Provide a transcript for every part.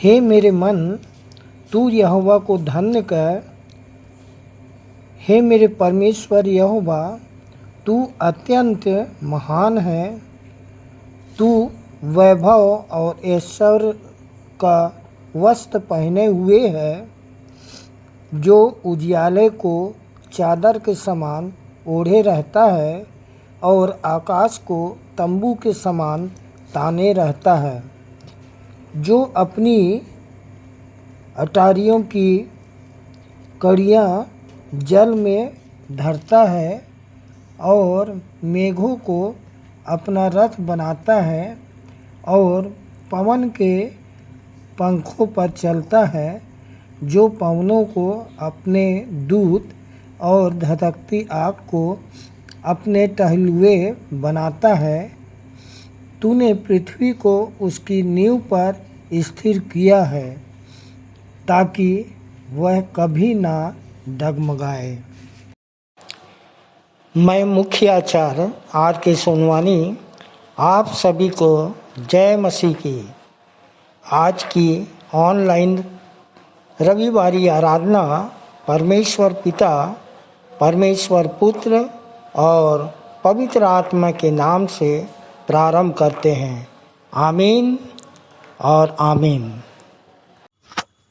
हे मेरे मन, तू यहोवा को धन्य कर। हे मेरे परमेश्वर यहोवा, तू अत्यंत महान है। तू वैभव और ऐश्वर्य का वस्त्र पहने हुए है, जो उजियाले को चादर के समान ओढ़े रहता है और आकाश को तंबू के समान ताने रहता है, जो अपनी अटारियों की कड़ियाँ जल में धरता है और मेघों को अपना रथ बनाता है और पवन के पंखों पर चलता है, जो पवनों को अपने दूत और धधकती आग को अपने टहलुए बनाता है। तूने पृथ्वी को उसकी नींव पर स्थिर किया है, ताकि वह कभी ना डगमगाए। मैं मुख्य आचार्य R.K. सोनवानी आप सभी को जय मसीह की। आज की ऑनलाइन रविवारी आराधना परमेश्वर पिता, परमेश्वर पुत्र और पवित्र आत्मा के नाम से प्रारंभ करते हैं। आमीन और आमीन।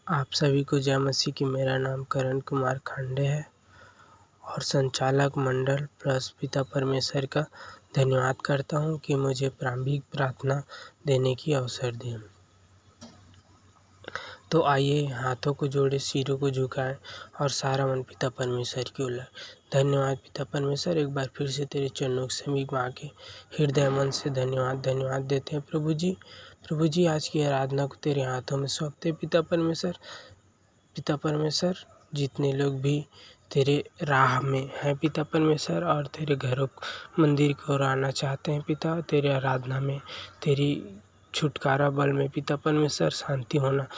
आप सभी को जय मसीह की। मेरा नाम करण कुमार खांडे है और संचालक मंडल प्लस पिता परमेश्वर का धन्यवाद करता हूं कि मुझे प्रारंभिक प्रार्थना देने की अवसर दिया। तो आइए हाथों को जोड़े, सिरों को झुकाएं और सारा मन पिता परमेश्वर की ओर। धन्यवाद पिता परमेश्वर, एक बार फिर से तेरे चरणों के समीप आके हृदय मन से धन्यवाद देते हैं प्रभु जी। प्रभु जी, आज की आराधना को तेरे हाथों में सौंपते पिता परमेश्वर, जितने लोग भी तेरे राह में हैं पिता परमेश्वर और तेरे घरों मंदिर को आना चाहते हैं पिता, तेरे आराधना में, तेरी छुटकारा बल में पिता परमेश्वर शांति होना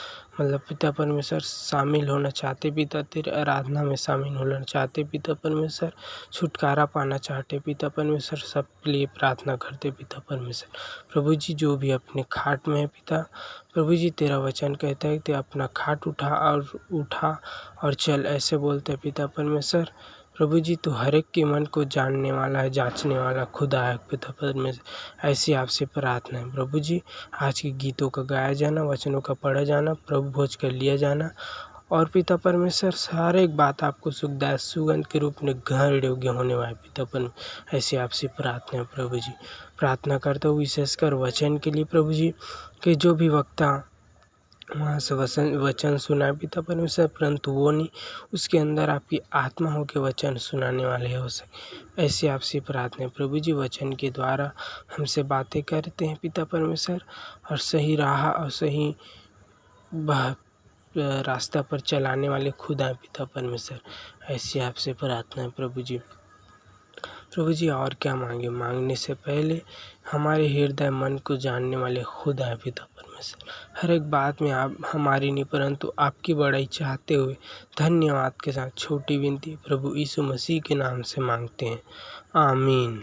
पिता परमेश्वर शामिल होना चाहते पिता, तेरे आराधना में शामिल होना चाहते पिता परमेश्वर, छुटकारा पाना चाहते पिता परमेश्वर, सबके लिए प्रार्थना करते पिता परमेश्वर। प्रभु जी, जो भी अपने खाट में है पिता प्रभु जी, तेरा वचन कहता है कि अपना खाट उठा और चल, ऐसे बोलते पिता परमेश्वर। प्रभु जी, तू हर एक के मन को जानने वाला है, जांचने वाला खुदा है पिता परमेश्वर। ऐसी आपसे प्रार्थना है प्रभु जी। आज के गीतों का गाया जाना, वचनों का पढ़ा जाना, प्रभु भोज कर लिया जाना और पिता परमेश्वर सारे एक बात आपको सुखदायक सुगंध के रूप में ग्रहण योग्य होने वाले पिता परमेश्वर। ऐसी आपसे प्रार्थना है प्रभु जी। प्रार्थना करता हूँ विशेषकर वचन के लिए प्रभु जी, कि जो भी वक्ता वहाँ से वचन सुनाए पिता परमेश्वर, परंतु वो नहीं, उसके अंदर आपकी आत्मा हो के वचन सुनाने वाले हो सके। ऐसे आपसे प्रार्थना है प्रभु जी। वचन के द्वारा हमसे बातें करते हैं पिता परमेश्वर और सही राह और सही रास्ता पर चलाने वाले खुदा है पिता परमेश्वर। ऐसी आपसे प्रार्थना है प्रभु जी। प्रभु जी, और क्या मांगने से पहले हमारे हृदय मन को जानने वाले खुदा है पिता परमेश्वर। हर एक बात में आप हमारी नहीं परंतु आपकी बड़ाई चाहते हुए धन्यवाद के साथ छोटी विनती प्रभु यीशु मसीह के नाम से मांगते हैं। आमीन।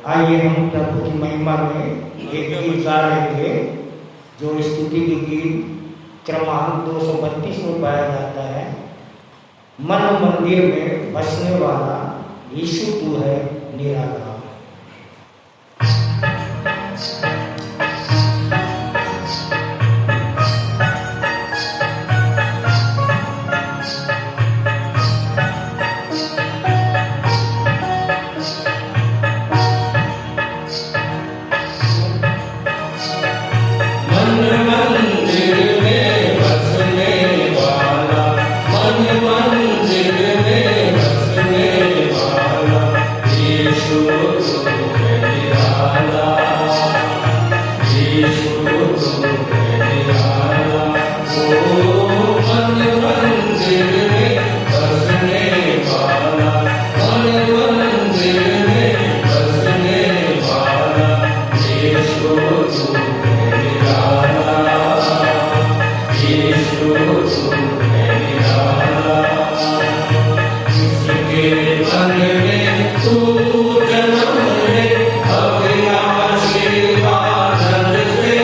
आइए हम प्रभु की महिमा में एक गीत गा रहे थे, जो स्तुति की गीत क्रमांक 232 में पाया जाता है। मन मंदिर में बसने वाला यीशु तू है निराला। तू जन्म है अब आशीर्वाद से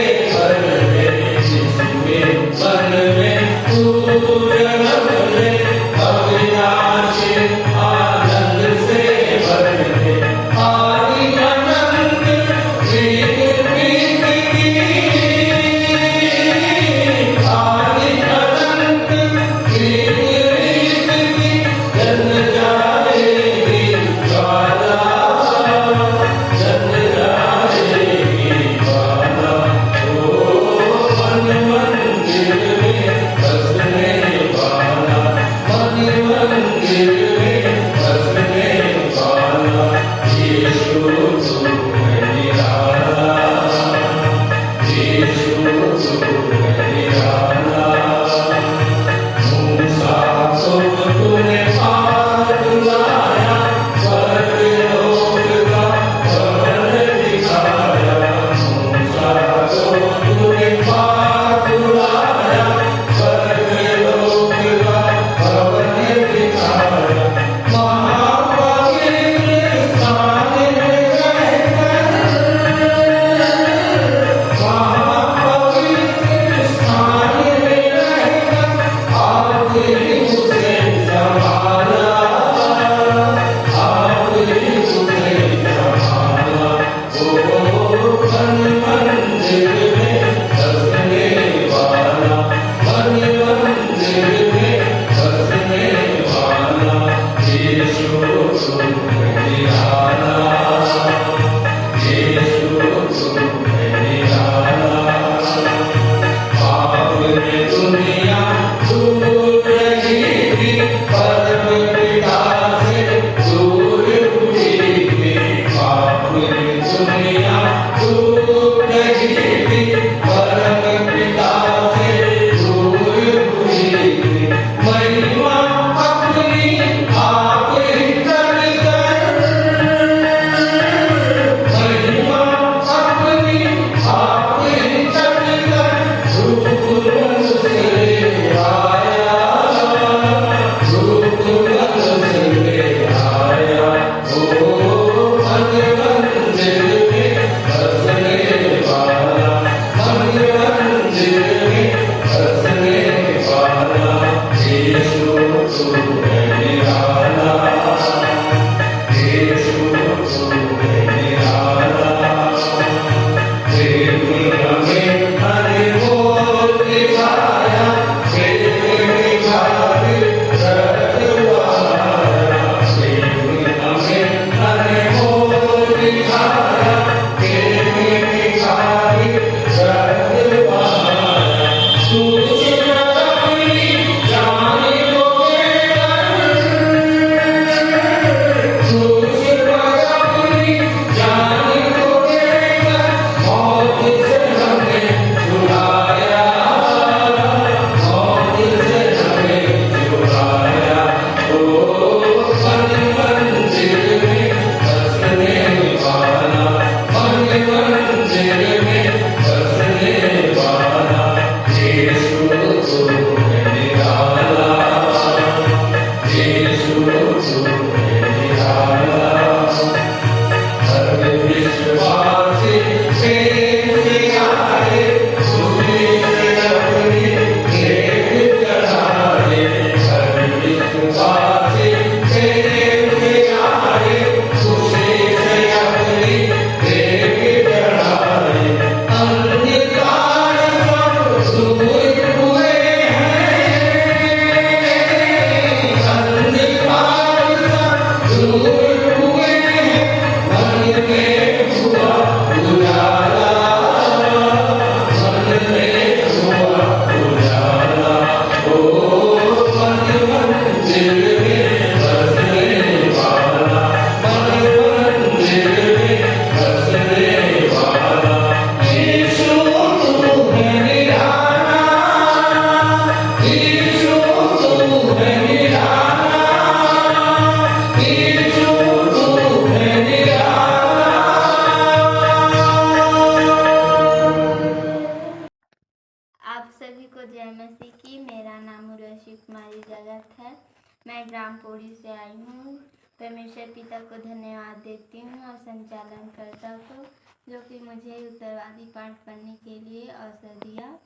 मैं ग्राम पौड़ी से आई हूँ। परमेश्वर पिता को धन्यवाद देती हूँ और संचालन कर्ता को, जो कि मुझे उत्तरवादी पाठ पढ़ने के लिए अवसर दिया।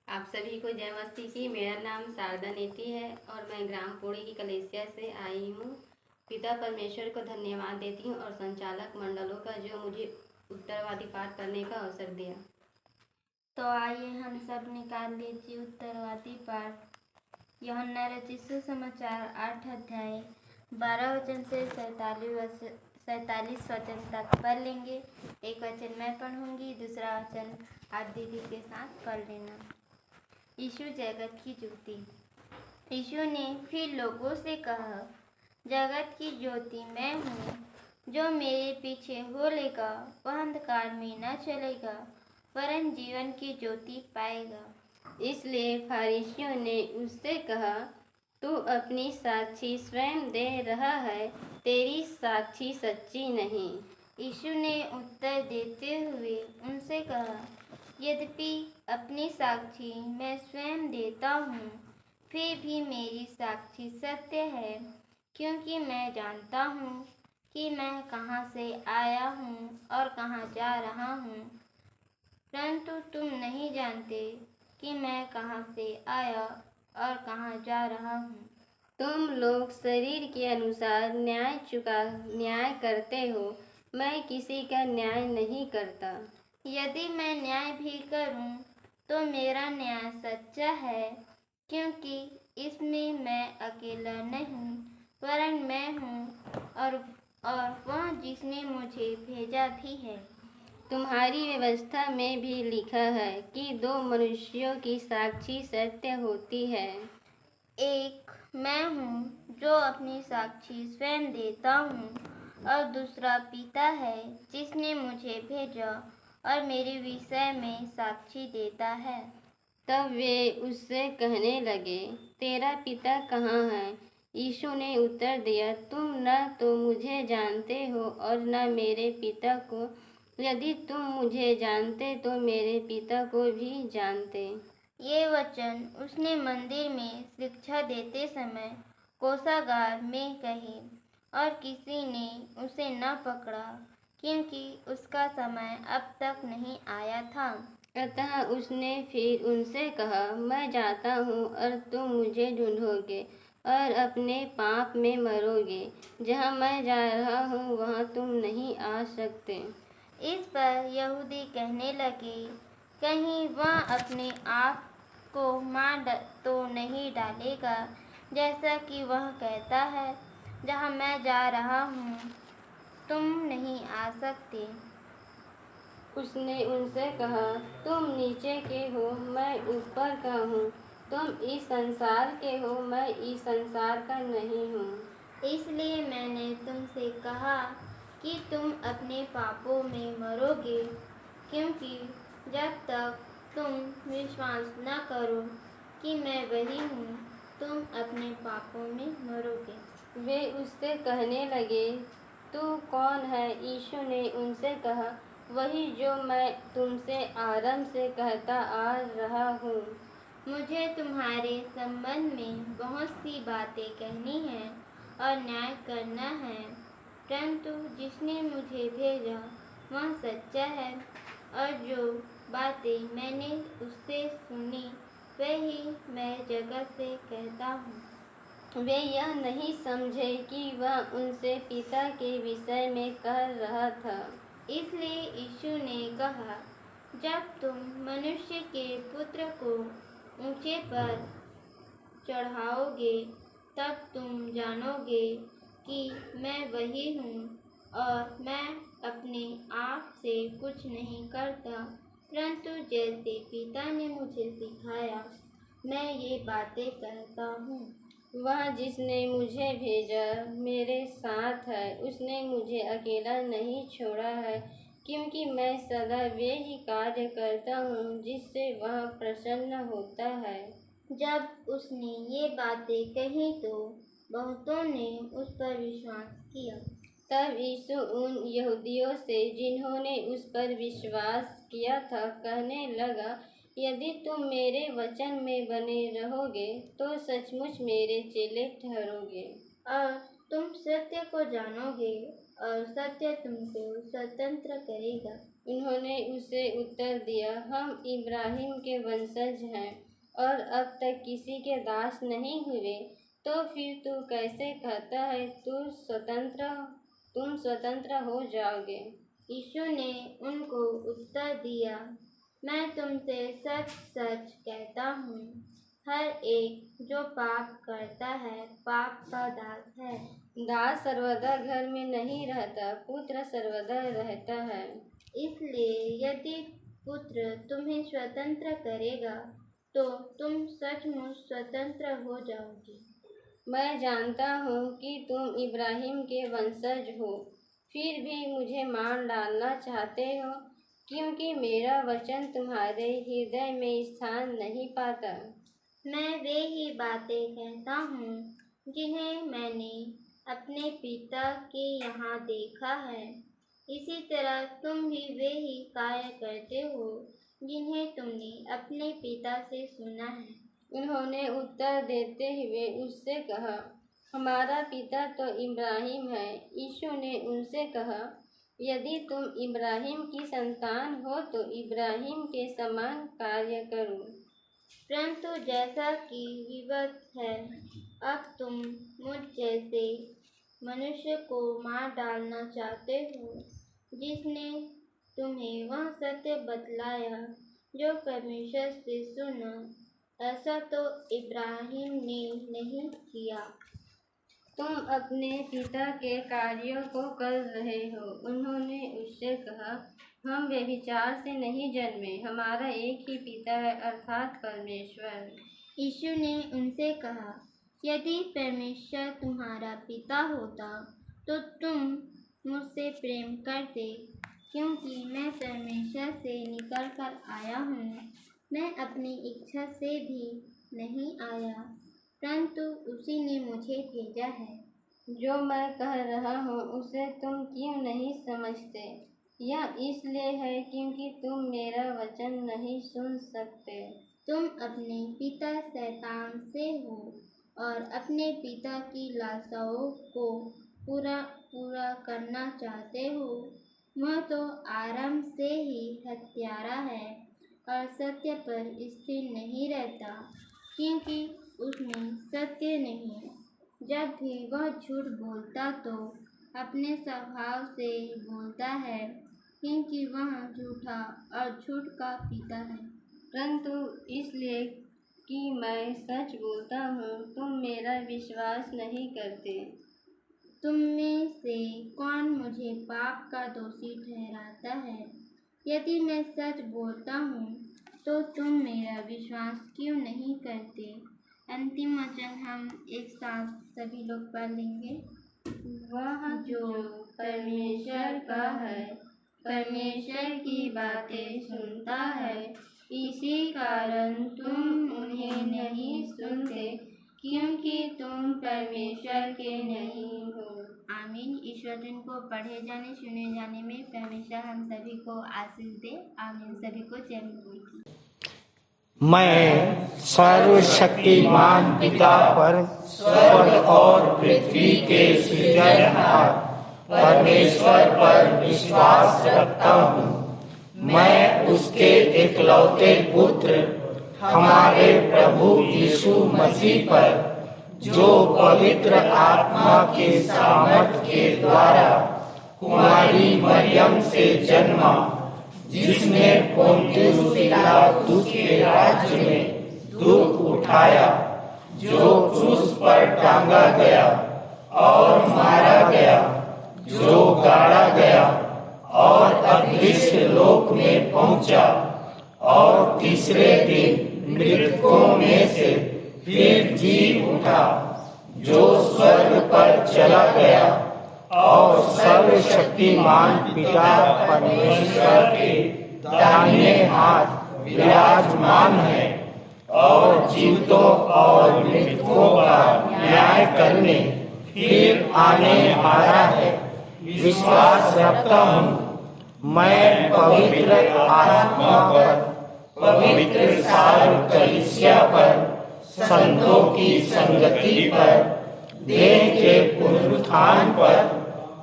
आप सभी को जय मसीह की। मेरा नाम शारदा नेती है और मैं ग्राम पौड़ी की कलेसिया से आई हूँ। पिता परमेश्वर को धन्यवाद देती हूँ और संचालक मंडलों का, जो मुझे उत्तरवादी पाठ करने का अवसर दिया। तो आइए हम सब निकाल लीजिए उत्तरवादी पाठ। यूहन्ना रचित सुसमाचार 8 अध्याय 12 वचन से 47 वचन तक पढ़ लेंगे। एक वचन मैं पढ़ूंगी, दूसरा वचन आप दीदी के साथ पढ़ लेना। यीशु जगत की ज्योति। यीशु ने फिर लोगों से कहा, जगत की ज्योति मैं हूँ। जो मेरे पीछे हो लेगा वह अंधकार में न चलेगा वरन जीवन की ज्योति पाएगा। इसलिए फरीसियों ने उससे कहा, तू अपनी साक्षी स्वयं दे रहा है, तेरी साक्षी सच्ची नहीं। यीशु ने उत्तर देते हुए उनसे कहा, यद्यपि अपनी साक्षी मैं स्वयं देता हूँ, फिर भी मेरी साक्षी सत्य है, क्योंकि मैं जानता हूँ कि मैं कहाँ से आया हूँ और कहाँ जा रहा हूँ, परंतु तुम नहीं जानते कि मैं कहाँ से आया और कहाँ जा रहा हूँ। तुम लोग शरीर के अनुसार न्याय करते हो, मैं किसी का न्याय नहीं करता। यदि मैं न्याय भी करूं, तो मेरा न्याय सच्चा है, क्योंकि इसमें मैं अकेला नहीं, वरन मैं हूँ और वह जिसने मुझे भेजा भी है। तुम्हारी व्यवस्था में भी लिखा है कि दो मनुष्यों की साक्षी सत्य होती है। एक मैं हूँ जो अपनी साक्षी स्वयं देता हूँ, और दूसरा पिता है जिसने मुझे भेजा और मेरे विषय में साक्षी देता है। तब वे उससे कहने लगे, तेरा पिता कहाँ है? यीशु ने उत्तर दिया, तुम न तो मुझे जानते हो और न मेरे पिता को। यदि तुम मुझे जानते तो मेरे पिता को भी जानते। ये वचन उसने मंदिर में शिक्षा देते समय कोषागार में कहे, और किसी ने उसे न पकड़ा, क्योंकि उसका समय अब तक नहीं आया था। अतः उसने फिर उनसे कहा, मैं जाता हूँ और तुम मुझे ढूंढोगे और अपने पाप में मरोगे। जहाँ मैं जा रहा हूँ वहाँ तुम नहीं आ सकते। इस पर यहूदी कहने लगे, कहीं वह अपने आप को मार तो नहीं डालेगा, जैसा कि वह कहता है, जहाँ मैं जा रहा हूँ तुम नहीं आ सकते। उसने उनसे कहा, तुम नीचे के हो, मैं ऊपर का हूँ। तुम इस संसार के हो, मैं इस संसार का नहीं हूँ। इसलिए मैंने तुमसे कहा कि तुम अपने पापों में मरोगे, क्योंकि जब तक तुम विश्वास न करो कि मैं वही हूँ, तुम अपने पापों में मरोगे। वे उससे कहने लगे, तू कौन है? यीशु ने उनसे कहा, वही जो मैं तुमसे आरंभ से कहता आ रहा हूँ। मुझे तुम्हारे संबंध में बहुत सी बातें कहनी हैं और न्याय करना है, परंतु जिसने मुझे भेजा वह सच्चा है, और जो बातें मैंने उससे सुनी वही मैं जगत से कहता हूँ। वे यह नहीं समझे कि वह उनसे पिता के विषय में कह रहा था। इसलिए यीशु ने कहा, जब तुम मनुष्य के पुत्र को ऊंचे पर चढ़ाओगे, तब तुम जानोगे कि मैं वही हूँ, और मैं अपने आप से कुछ नहीं करता, परंतु जैसे पिता ने मुझे सिखाया मैं ये बातें कहता हूँ। वह जिसने मुझे भेजा मेरे साथ है, उसने मुझे अकेला नहीं छोड़ा है, क्योंकि मैं सदा वे ही कार्य करता हूँ जिससे वह प्रसन्न होता है। जब उसने ये बातें कही तो बहुतों ने उस पर विश्वास किया। तब यीशु उन यहूदियों से जिन्होंने उस पर विश्वास किया था कहने लगा, यदि तुम मेरे वचन में बने रहोगे तो सचमुच मेरे चेले ठहरोगे, और तुम सत्य को जानोगे, और सत्य तुमको स्वतंत्र करेगा। उन्होंने उसे उत्तर दिया, हम इब्राहिम के वंशज हैं और अब तक किसी के दास नहीं हुए, तो फिर तू कैसे कहता है तुम स्वतंत्र हो जाओगे? यीशु ने उनको उत्तर दिया, मैं तुमसे सच सच कहता हूँ, हर एक जो पाप करता है पाप का दास है। दास सर्वदा घर में नहीं रहता, पुत्र सर्वदा रहता है। इसलिए यदि पुत्र तुम्हें स्वतंत्र करेगा, तो तुम सचमुच स्वतंत्र हो जाओगे। मैं जानता हूँ कि तुम इब्राहिम के वंशज हो, फिर भी मुझे मार डालना चाहते हो, क्योंकि मेरा वचन तुम्हारे हृदय में स्थान नहीं पाता। मैं वे ही बातें कहता हूँ जिन्हें मैंने अपने पिता के यहाँ देखा है, इसी तरह तुम भी वे ही कार्य करते हो जिन्हें तुमने अपने पिता से सुना है। उन्होंने उत्तर देते हुए उससे कहा, हमारा पिता तो इब्राहिम है। यीशु ने उनसे कहा, यदि तुम इब्राहिम की संतान हो तो इब्राहिम के समान कार्य करो। परंतु जैसा कि विवश है, अब तुम मुझ जैसे मनुष्य को मार डालना चाहते हो, जिसने तुम्हें वह सत्य बतलाया जो परमेश्वर से सुना। ऐसा तो इब्राहिम ने नहीं किया। तुम अपने पिता के कार्यों को कर रहे हो। उन्होंने उससे कहा, हम व्यभिचार से नहीं जन्मे, हमारा एक ही पिता है अर्थात परमेश्वर। यीशु ने उनसे कहा, यदि परमेश्वर तुम्हारा पिता होता तो तुम मुझसे प्रेम करते, क्योंकि मैं परमेश्वर से निकल कर आया हूँ। मैं अपनी इच्छा से भी नहीं आया, परंतु उसी ने मुझे भेजा है। जो मैं कह रहा हूँ उसे तुम क्यों नहीं समझते? यह इसलिए है क्योंकि तुम मेरा वचन नहीं सुन सकते। तुम अपने पिता शैतान से हो और अपने पिता की लालसाओं को पूरा करना चाहते हो। वह तो आरंभ से ही हत्यारा है और सत्य पर स्थिर नहीं रहता, क्योंकि उसमें सत्य नहीं। जब भी वह झूठ बोलता तो अपने स्वभाव से ही बोलता है, क्योंकि वह झूठा और झूठ का पिता है। परंतु इसलिए कि मैं सच बोलता हूँ तुम मेरा विश्वास नहीं करते। तुम में से कौन मुझे पाप का दोषी ठहराता है? यदि मैं सच बोलता हूँ तो तुम मेरा विश्वास क्यों नहीं करते? अंतिम वचन हम एक साथ सभी लोग पढ़ लेंगे। वह जो परमेश्वर का है, परमेश्वर की बातें सुनता है, इसी कारण तुम उन्हें नहीं सुनते, क्योंकि तुम परमेश्वर के नहीं हो। आमीन। ईश्वर दिन को पढ़े जाने सुने जाने में परमेश्वर हम सभी को आशीष दे। आमीन। सभी को जय मसीह। मैं सर्वशक्तिमान पिता पर स्वर्ग और पृथ्वी के सृजनहार परमेश्वर पर विश्वास रखता हूँ। मैं उसके एकलौते पुत्र हमारे प्रभु यीशु मसीह पर, जो पवित्र आत्मा के सामर्थ के द्वारा कुमारी मरियम से जन्मा, जिसने पोंतियुस पिलातुस के राज्य में दुख उठाया, जो क्रूस पर टांगा गया और मारा गया, जो गाड़ा गया और अदृश्य लोक में पहुंचा, और तीसरे दिन मृतकों में से फिर जी उठा, जो स्वर्ग पर चला गया और सर्वशक्तिमान पिता परमेश्वर के दाहिने हाथ विराजमान है, और जीवितों और मृतकों का न्याय करने फिर आने वाला है। विश्वास रखता हूँ मैं पवित्र आत्मा पर, पवित्र सारी कलीसिया पर, संतों की संगति पर, देह के पुनरुत्थान पर,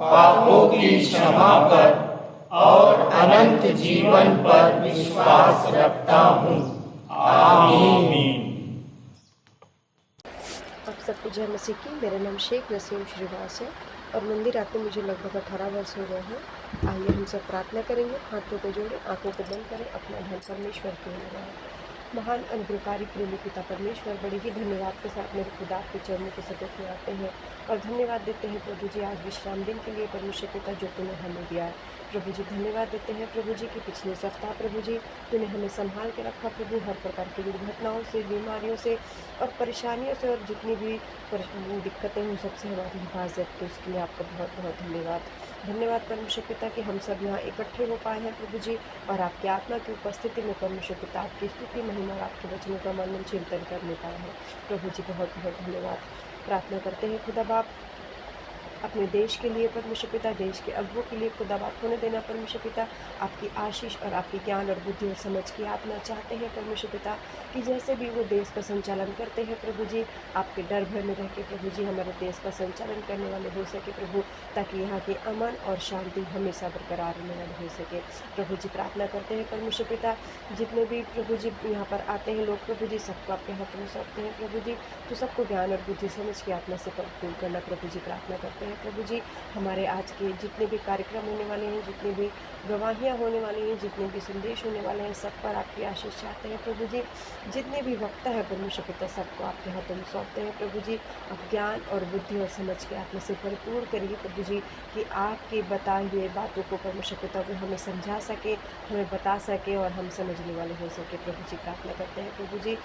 पापों की क्षमा पर और अनंत जीवन पर विश्वास रखता हूँ। आमीन। आप सबको जय मसीह की। मेरा नाम शेख नसीम श्रीवास है और मंदिर आते मुझे लगभग 18 वर्ष हो गए हैं। आइए हम सब प्रार्थना करेंगे। हाथों को जोड़ें, आंखों को बंद करें, अपना ध्यान परमेश्वर की ओर लगाएं। महान अनुग्रहकारी प्रेमी पिता परमेश्वर, बड़े ही धन्यवाद के साथ मेरे खुदा के चरणों के सदैव में आते हैं और धन्यवाद देते हैं प्रभु जी आज विश्राम दिन के लिए परमेश्वर पिता जो तूने हमें दिया है। प्रभु जी धन्यवाद देते हैं प्रभु जी कि पिछले सप्ताह प्रभु जी तूने हमें संभाल के रखा प्रभु, हर प्रकार की दुर्घटनाओं से, बीमारियों से और परेशानियों से, और जितनी भी दिक्कतें हुई सबसे हमारी हिफाजत की, उसके लिए आपका बहुत बहुत धन्यवाद। धन्यवाद परमेश्वर पिता कि हम सब यहाँ इकट्ठे हो पाए हैं प्रभु जी, और आपकी आत्मा की उपस्थिति में परमेश्वर पिता आपकी स्तुति महिमा और आपके वचनों का मनन चिंतन करने पाए हैं। प्रभु जी बहुत बहुत धन्यवाद। प्रार्थना करते हैं खुदा बाप अपने देश के लिए परमेश्वर पिता, देश के अगुओं के लिए खुदा बाप होने देना परमेश्वर पिता। आपकी आशीष और आपकी ज्ञान और बुद्धि और समझ की आत्मा चाहते हैं परमेश्वर पिता कि जैसे भी वो देश का संचालन करते हैं प्रभु जी, आपके डर भय में रह के प्रभु जी हमारे देश का संचालन करने वाले हो सके प्रभु, ताकि यहाँ के अमन और शांति हमेशा बरकरार रहने वाले हो सके। प्रभु जी प्रार्थना करते हैं परमेश्वर पिता जितने भी प्रभु जी यहाँ पर आते हैं लोग प्रभु जी, सबको आपके हाथों में सौंपते हैं प्रभु जी, तो सबको ज्ञान और बुद्धि समझ की आत्मा से परिपूर्ण करना प्रभु जी। प्रार्थना करते हैं प्रभु जी हमारे आज के जितने भी कार्यक्रम होने वाले हैं, जितने भी गवाहियाँ होने वाली हैं, जितने भी संदेश होने वाले हैं, सब पर आपकी आशीष चाहते हैं प्रभु जी। जितने भी वक्ता है परमेश्वर पिता सबको आपके हाथों में सौंपते हैं प्रभु जी। आप ज्ञान और बुद्धि और समझ के आत्मा से परिपूर्ण करिए प्रभु जी कि आपके बताए हुए बातों को परमेश्वर पिता को हमें समझा सके, हमें बता सके और हम समझने वाले हो सके प्रभु जी। प्रार्थना करते हैं प्रभु जी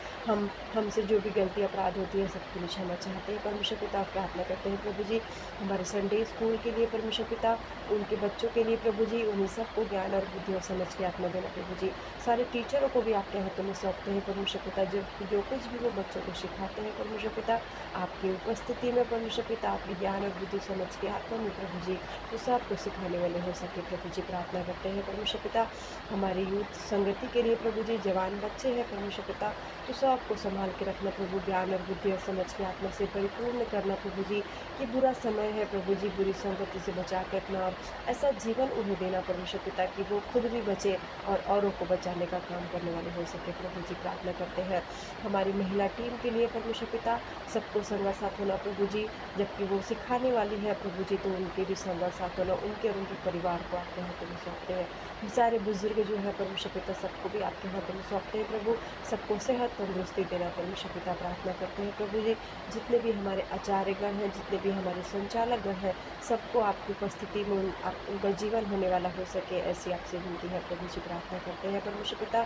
हमसे जो भी गलती अपराध होती है सबको लिए क्षमा चाहते हैं परमेश्वर पिता। प्रार्थना करते हैं प्रभु जी हमारे संडे स्कूल के लिए परमेश्वर पिता, उनके बच्चों के लिए प्रभु जी, उन्हें सबको ज्ञान और बुद्धि और समझ की आत्मा देना प्रभु जी। सारे टीचरों को भी आपके हाथों में सौंपते हैं परमेश्वर पिता, जो कुछ भी वो बच्चों को सिखाते हैं परमेश्वर पिता, आपकी उपस्थिति में परमेश्वर पिता, आपकी ज्ञान और बुद्धि समझ के आत्मा में प्रभु जी वो सबको सिखाने वाले हो सके प्रभु जी। प्रार्थना करते हैं परमेश्वर पिता हमारे यूथ संगति के लिए प्रभु जी, जवान बच्चे हैं परमेश्वर पिता, तो सबको संभाल के रखना प्रभु, ज्ञान और बुद्धि और समझ की आत्मा से परिपूर्ण करना प्रभु जी। कि बुरा समय है प्रभु जी, बुरी संगति से बचा के रखना और ऐसा जीवन उन्हें देना परमेश्वर पिता कि वो खुद भी बचे और औरों को बचाने का काम करने वाले हो सके प्रभु जी। प्रार्थना करते हैं हमारी महिला टीम के लिए परमेश्वर पिता, सबको संगा साथ होना प्रभु जी, जबकि वो सिखाने वाली है प्रभु जी, तो उनके भी संगा साथ होना, उनके और उनके परिवार को आपके हाथों में सौंपते हैं। सारे बुजुर्ग जो है परमेश्वर पिता सबको भी आपके हाथों में सौंपते हैं प्रभु, सबको सेहत तंदुरुस्ती देना परमेश्वर पिता। प्रार्थना करते हैं प्रभु जी जितने भी हमारे आचार्यगण हैं, जितने भी हमारे संचालकगण हैं, सबको आपकी उपस्थिति में उनका जीवन होने वाला हो सके, ऐसी आपसे विनती है प्रभु जी। प्रार्थना करते हैं परमेश्वर पिता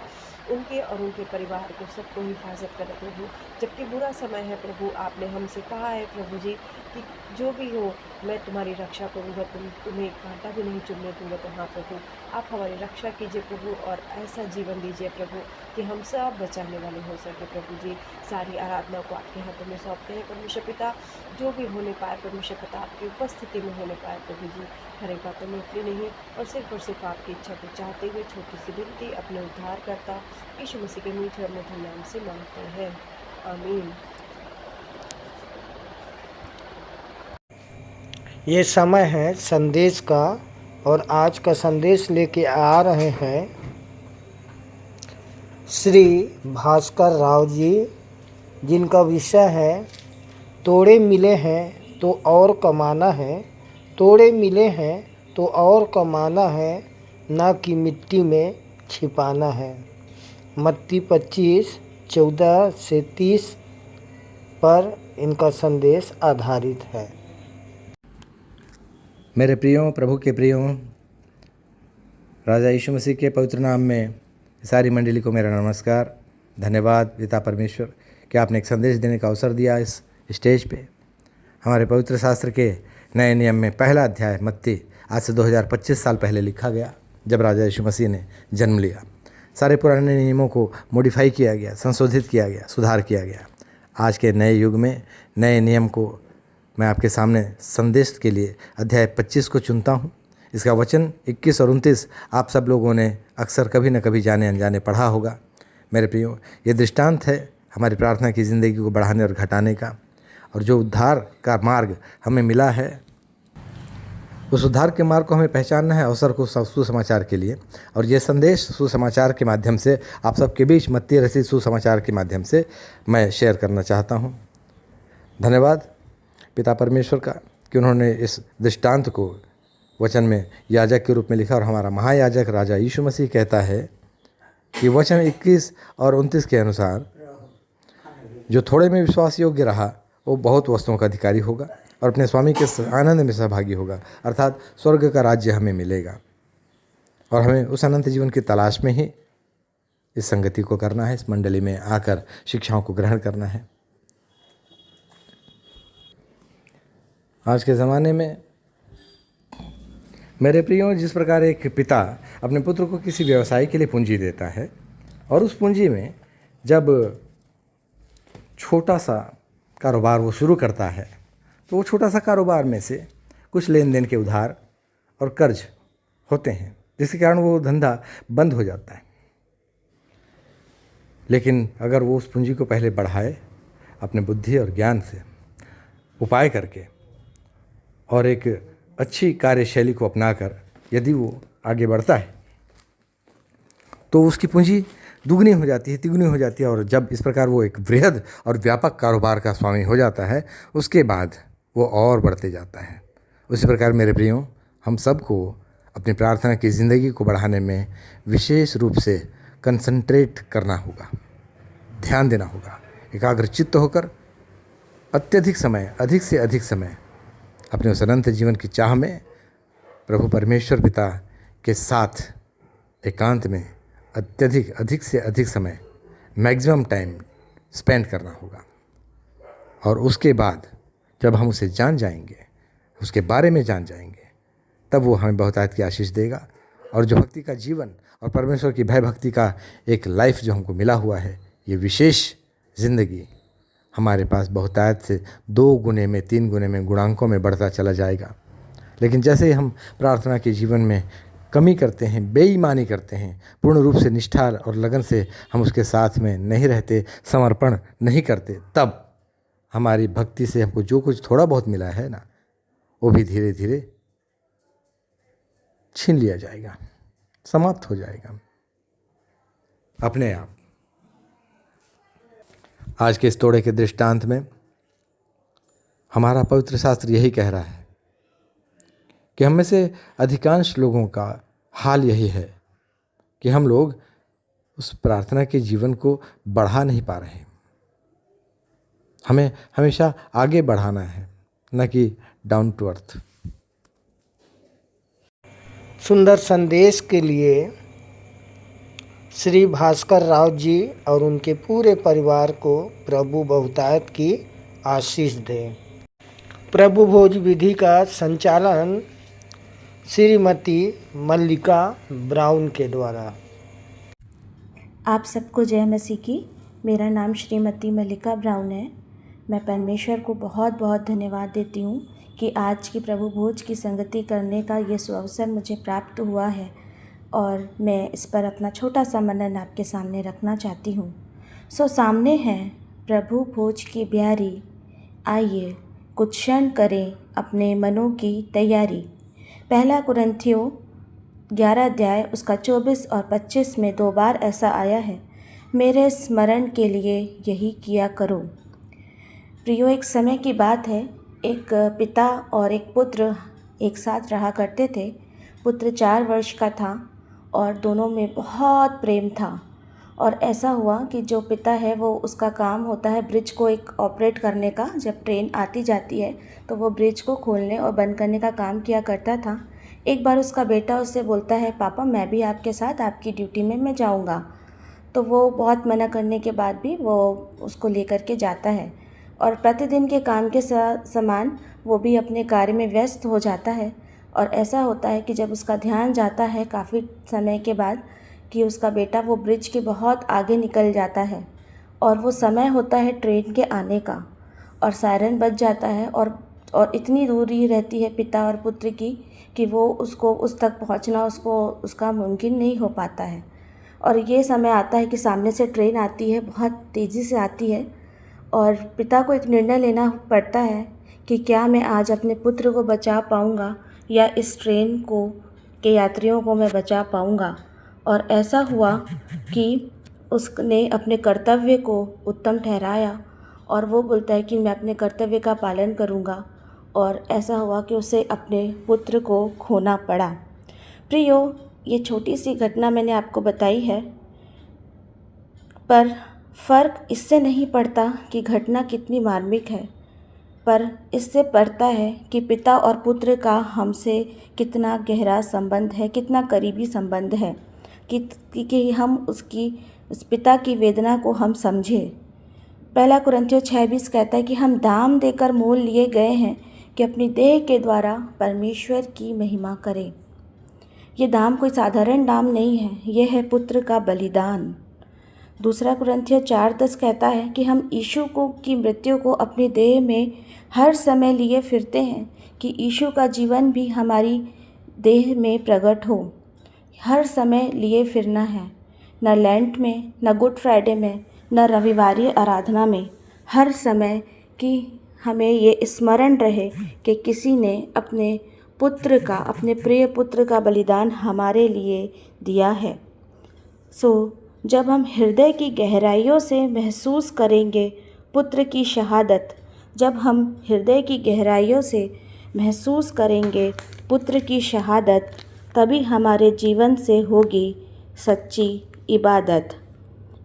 उनके और उनके परिवार को सबको हिफाजत करें प्रभु, जबकि बुरा समय है प्रभु, आपने हमसे कहा है प्रभु जी कि जो भी हो मैं तुम्हारी रक्षा करूँगा, तुम्हें कांटा भी नहीं चुभने दूँगा। तो हाँ प्रभु आप हमारी रक्षा कीजिए प्रभु, और ऐसा जीवन दीजिए प्रभु कि हम सब बचाने वाले हो सके प्रभु जी। सारी आराधना को आपके हाथों में सौंपते हैं परमेश्वर पिता, जो भी होने पाए परमेश्वर पिता आपकी उपस्थिति में होने पाए प्रभु जी। हर एक बातों में उतरी नहीं और सिर्फ आपकी इच्छा को चाहते हुए छोटी सी विनती अपने उद्धार करता यीशु मसीह के मीठे और मधुर नाम से मांगते हैं, आमीन। ये समय है संदेश का, और आज का संदेश लेके आ रहे हैं श्री भास्कर राव जी, जिनका विषय है तोड़े मिले हैं तो और कमाना है, तोड़े मिले हैं तो और कमाना है, ना कि मिट्टी में छिपाना है। मत्ती 25:14 से 30 पर इनका संदेश आधारित है। मेरे प्रियो, प्रभु के प्रियो, राजा यीशु मसीह के पवित्र नाम में सारी मंडली को मेरा नमस्कार। धन्यवाद पिता परमेश्वर कि आपने एक संदेश देने का अवसर दिया इस स्टेज पे। हमारे पवित्र शास्त्र के नए नियम में पहला अध्याय मत्ती आज से 2025 साल पहले लिखा गया, जब राजा यीशु मसीह ने जन्म लिया। सारे पुराने नियमों को मॉडिफाई किया गया, संशोधित किया गया, सुधार किया गया। आज के नए युग में नए नियम को मैं आपके सामने संदेश के लिए अध्याय 25 को चुनता हूँ। इसका वचन 21 और 29 आप सब लोगों ने अक्सर कभी न कभी जाने अनजाने पढ़ा होगा। मेरे प्रियो, ये दृष्टांत है हमारी प्रार्थना की ज़िंदगी को बढ़ाने और घटाने का, और जो उद्धार का मार्ग हमें मिला है उस उद्धार के मार्ग को हमें पहचानना है अवसर को सुसमाचार के लिए। और ये संदेश सुसमाचार के माध्यम से आप सबके बीच मत्ती रचित सुसमाचार के माध्यम से मैं शेयर करना चाहता हूँ। धन्यवाद पिता परमेश्वर का कि उन्होंने इस दृष्टांत को वचन में याजक के रूप में लिखा, और हमारा महायाजक राजा यीशु मसीह कहता है कि वचन 21 और 29 के अनुसार जो थोड़े में विश्वास योग्य रहा वो बहुत वस्तुओं का अधिकारी होगा और अपने स्वामी के आनंद में सहभागी होगा, अर्थात स्वर्ग का राज्य हमें मिलेगा। और हमें उस अनंत जीवन की तलाश में ही इस संगति को करना है, इस मंडली में आकर शिक्षाओं को ग्रहण करना है। आज के ज़माने में मेरे प्रियो, जिस प्रकार एक पिता अपने पुत्र को किसी व्यवसाय के लिए पूंजी देता है और उस पूंजी में जब छोटा सा कारोबार वो शुरू करता है तो वो छोटा सा कारोबार में से कुछ लेन देन के उधार और कर्ज होते हैं, जिसके कारण वो धंधा बंद हो जाता है। लेकिन अगर वो उस पूंजी को पहले बढ़ाए अपने बुद्धि और ज्ञान से उपाय करके और एक अच्छी कार्यशैली को अपनाकर यदि वो आगे बढ़ता है तो उसकी पूंजी दुगनी हो जाती है, तिगुनी हो जाती है। और जब इस प्रकार वो एक वृहद और व्यापक कारोबार का स्वामी हो जाता है, उसके बाद वो और बढ़ते जाता है। उसी प्रकार मेरे प्रियो, हम सबको अपनी प्रार्थना की ज़िंदगी को बढ़ाने में विशेष रूप से कंसंट्रेट करना होगा, ध्यान देना होगा, एकाग्र चित्त होकर अत्यधिक समय, अधिक से अधिक समय अपने उस अनंत जीवन की चाह में प्रभु परमेश्वर पिता के साथ एकांत में अत्यधिक, अधिक से अधिक समय, मैक्सिमम टाइम स्पेंड करना होगा। और उसके बाद जब हम उसे जान जाएंगे, उसके बारे में जान जाएंगे, तब वो हमें बहुतायत की आशीष देगा। और जो भक्ति का जीवन और परमेश्वर की भय भक्ति का एक लाइफ जो हमको मिला हुआ है, ये विशेष ज़िंदगी हमारे पास बहुतायत से 2 गुने में, 3 गुने में, गुणांकों में बढ़ता चला जाएगा। लेकिन जैसे ही हम प्रार्थना के जीवन में कमी करते हैं, बेईमानी करते हैं, पूर्ण रूप से निष्ठा और लगन से हम उसके साथ में नहीं रहते, समर्पण नहीं करते, तब हमारी भक्ति से हमको जो कुछ थोड़ा बहुत मिला है ना, वो भी धीरे धीरे छीन लिया जाएगा, समाप्त हो जाएगा अपने आप। आज के इस तोड़े के दृष्टांत में हमारा पवित्र शास्त्र यही कह रहा है कि हम में से अधिकांश लोगों का हाल यही है कि हम लोग उस प्रार्थना के जीवन को बढ़ा नहीं पा रहे हैं। हमें हमेशा आगे बढ़ाना है, न कि डाउन टू अर्थ। सुंदर संदेश के लिए श्री भास्कर राव जी और उनके पूरे परिवार को प्रभु बहुतायत की आशीष दे। प्रभु भोज विधि का संचालन श्रीमती मल्लिका ब्राउन के द्वारा। आप सबको जय मसीह की। मेरा नाम श्रीमती मल्लिका ब्राउन है। मैं परमेश्वर को बहुत बहुत धन्यवाद देती हूँ कि आज की प्रभु भोज की संगति करने का ये सुअवसर मुझे प्राप्त हुआ है और मैं इस पर अपना छोटा सा मनन आपके सामने रखना चाहती हूँ। सामने है प्रभु भोज की ब्यारी, आइए कुछ क्षण करें अपने मनों की तैयारी। पहला कुरिन्थियों 11 अध्याय उसका 24 और 25 में 2 बार ऐसा आया है, मेरे स्मरण के लिए यही किया करो। प्रियो, एक समय की बात है, एक पिता और एक पुत्र एक साथ रहा करते थे। पुत्र 4 वर्ष का था और दोनों में बहुत प्रेम था। और ऐसा हुआ कि जो पिता है वो उसका काम होता है ब्रिज को एक ऑपरेट करने का। जब ट्रेन आती जाती है तो वो ब्रिज को खोलने और बंद करने का काम किया करता था। एक बार उसका बेटा उससे बोलता है, पापा मैं भी आपके साथ आपकी ड्यूटी में मैं जाऊंगा। तो वो बहुत मना करने के बाद भी वो उसको लेकर के जाता है और प्रतिदिन के काम के समान वो भी अपने कार्य में व्यस्त हो जाता है। और ऐसा होता है कि जब उसका ध्यान जाता है काफ़ी समय के बाद कि उसका बेटा वो ब्रिज के बहुत आगे निकल जाता है और वो समय होता है ट्रेन के आने का और सायरन बज जाता है और इतनी दूरी रहती है पिता और पुत्र की कि वो उसको उस तक पहुंचना उसका मुमकिन नहीं हो पाता है। और ये समय आता है कि सामने से ट्रेन आती है, बहुत तेज़ी से आती है और पिता को एक निर्णय लेना पड़ता है कि क्या मैं आज अपने पुत्र को बचा पाऊँगा या इस ट्रेन के यात्रियों को मैं बचा पाऊँगा। और ऐसा हुआ कि उसने अपने कर्तव्य को उत्तम ठहराया और वो बोलता है कि मैं अपने कर्तव्य का पालन करूँगा। और ऐसा हुआ कि उसे अपने पुत्र को खोना पड़ा। प्रियो, ये छोटी सी घटना मैंने आपको बताई है, पर फ़र्क इससे नहीं पड़ता कि घटना कितनी मार्मिक है। पर इससे पड़ता है कि पिता और पुत्र का हमसे कितना गहरा संबंध है, कितना करीबी संबंध है, कि हम उस पिता की वेदना को हम समझें। पहला कुरिन्थियों 6:20 कहता है कि हम दाम देकर मोल लिए गए हैं कि अपनी देह के द्वारा परमेश्वर की महिमा करें। ये दाम कोई साधारण दाम नहीं है, यह है पुत्र का बलिदान। दूसरा कुरिन्थियों 4:10 कहता है कि हम यीशु की मृत्यु को अपनी देह में हर समय लिए फिरते हैं कि यीशु का जीवन भी हमारी देह में प्रकट हो। हर समय लिए फिरना है, न लेंट में, न गुड फ्राइडे में, न रविवारी आराधना में, हर समय कि हमें ये स्मरण रहे कि किसी ने अपने पुत्र का, अपने प्रिय पुत्र का बलिदान हमारे लिए दिया है। जब हम हृदय की गहराइयों से महसूस करेंगे पुत्र की शहादत, जब हम हृदय की गहराइयों से महसूस करेंगे पुत्र की शहादत, तभी हमारे जीवन से होगी सच्ची इबादत।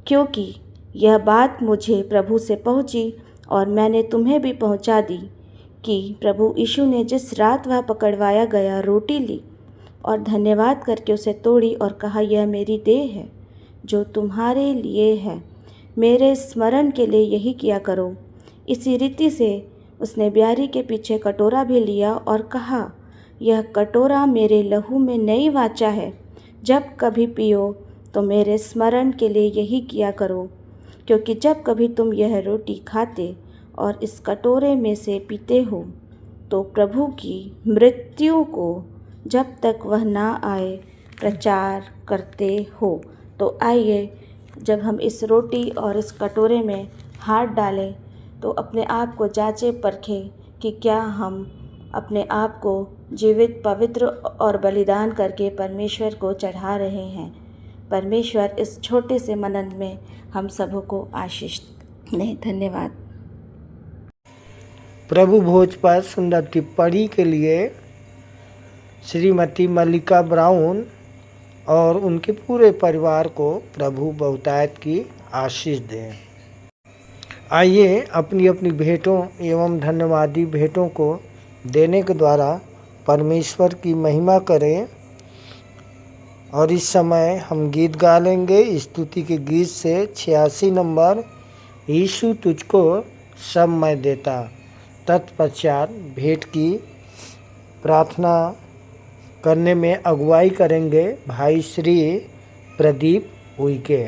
क्योंकि यह बात मुझे प्रभु से पहुंची और मैंने तुम्हें भी पहुंचा दी कि प्रभु यीशु ने जिस रात वह पकड़वाया गया रोटी ली और धन्यवाद करके उसे तोड़ी और कहा, यह मेरी देह है जो तुम्हारे लिए है, मेरे स्मरण के लिए यही किया करो। इसी रीति से उसने ब्यारी के पीछे कटोरा भी लिया और कहा, यह कटोरा मेरे लहू में नई वाचा है, जब कभी पियो तो मेरे स्मरण के लिए यही किया करो। क्योंकि जब कभी तुम यह रोटी खाते और इस कटोरे में से पीते हो तो प्रभु की मृत्यु को जब तक वह ना आए प्रचार करते हो। तो आइए, जब हम इस रोटी और इस कटोरे में हाथ डालें तो अपने आप को जांचें परखें कि क्या हम अपने आप को जीवित, पवित्र और बलिदान करके परमेश्वर को चढ़ा रहे हैं। परमेश्वर इस छोटे से मनन में हम सबों को आशीष दें। धन्यवाद। प्रभु भोज पर सुंदर टिप्पणी के लिए श्रीमती मल्लिका ब्राउन और उनके पूरे परिवार को प्रभु बहुतायत की आशीष दें। आइए अपनी अपनी भेंटों एवं धन्यवादी भेंटों को देने के द्वारा परमेश्वर की महिमा करें। और इस समय हम गीत गा लेंगे स्तुति के गीत से 86 नंबर, यीशु तुझको सब मैं देता। तत्पश्चात भेंट की प्रार्थना करने में अगुवाई करेंगे भाई श्री प्रदीप उइके।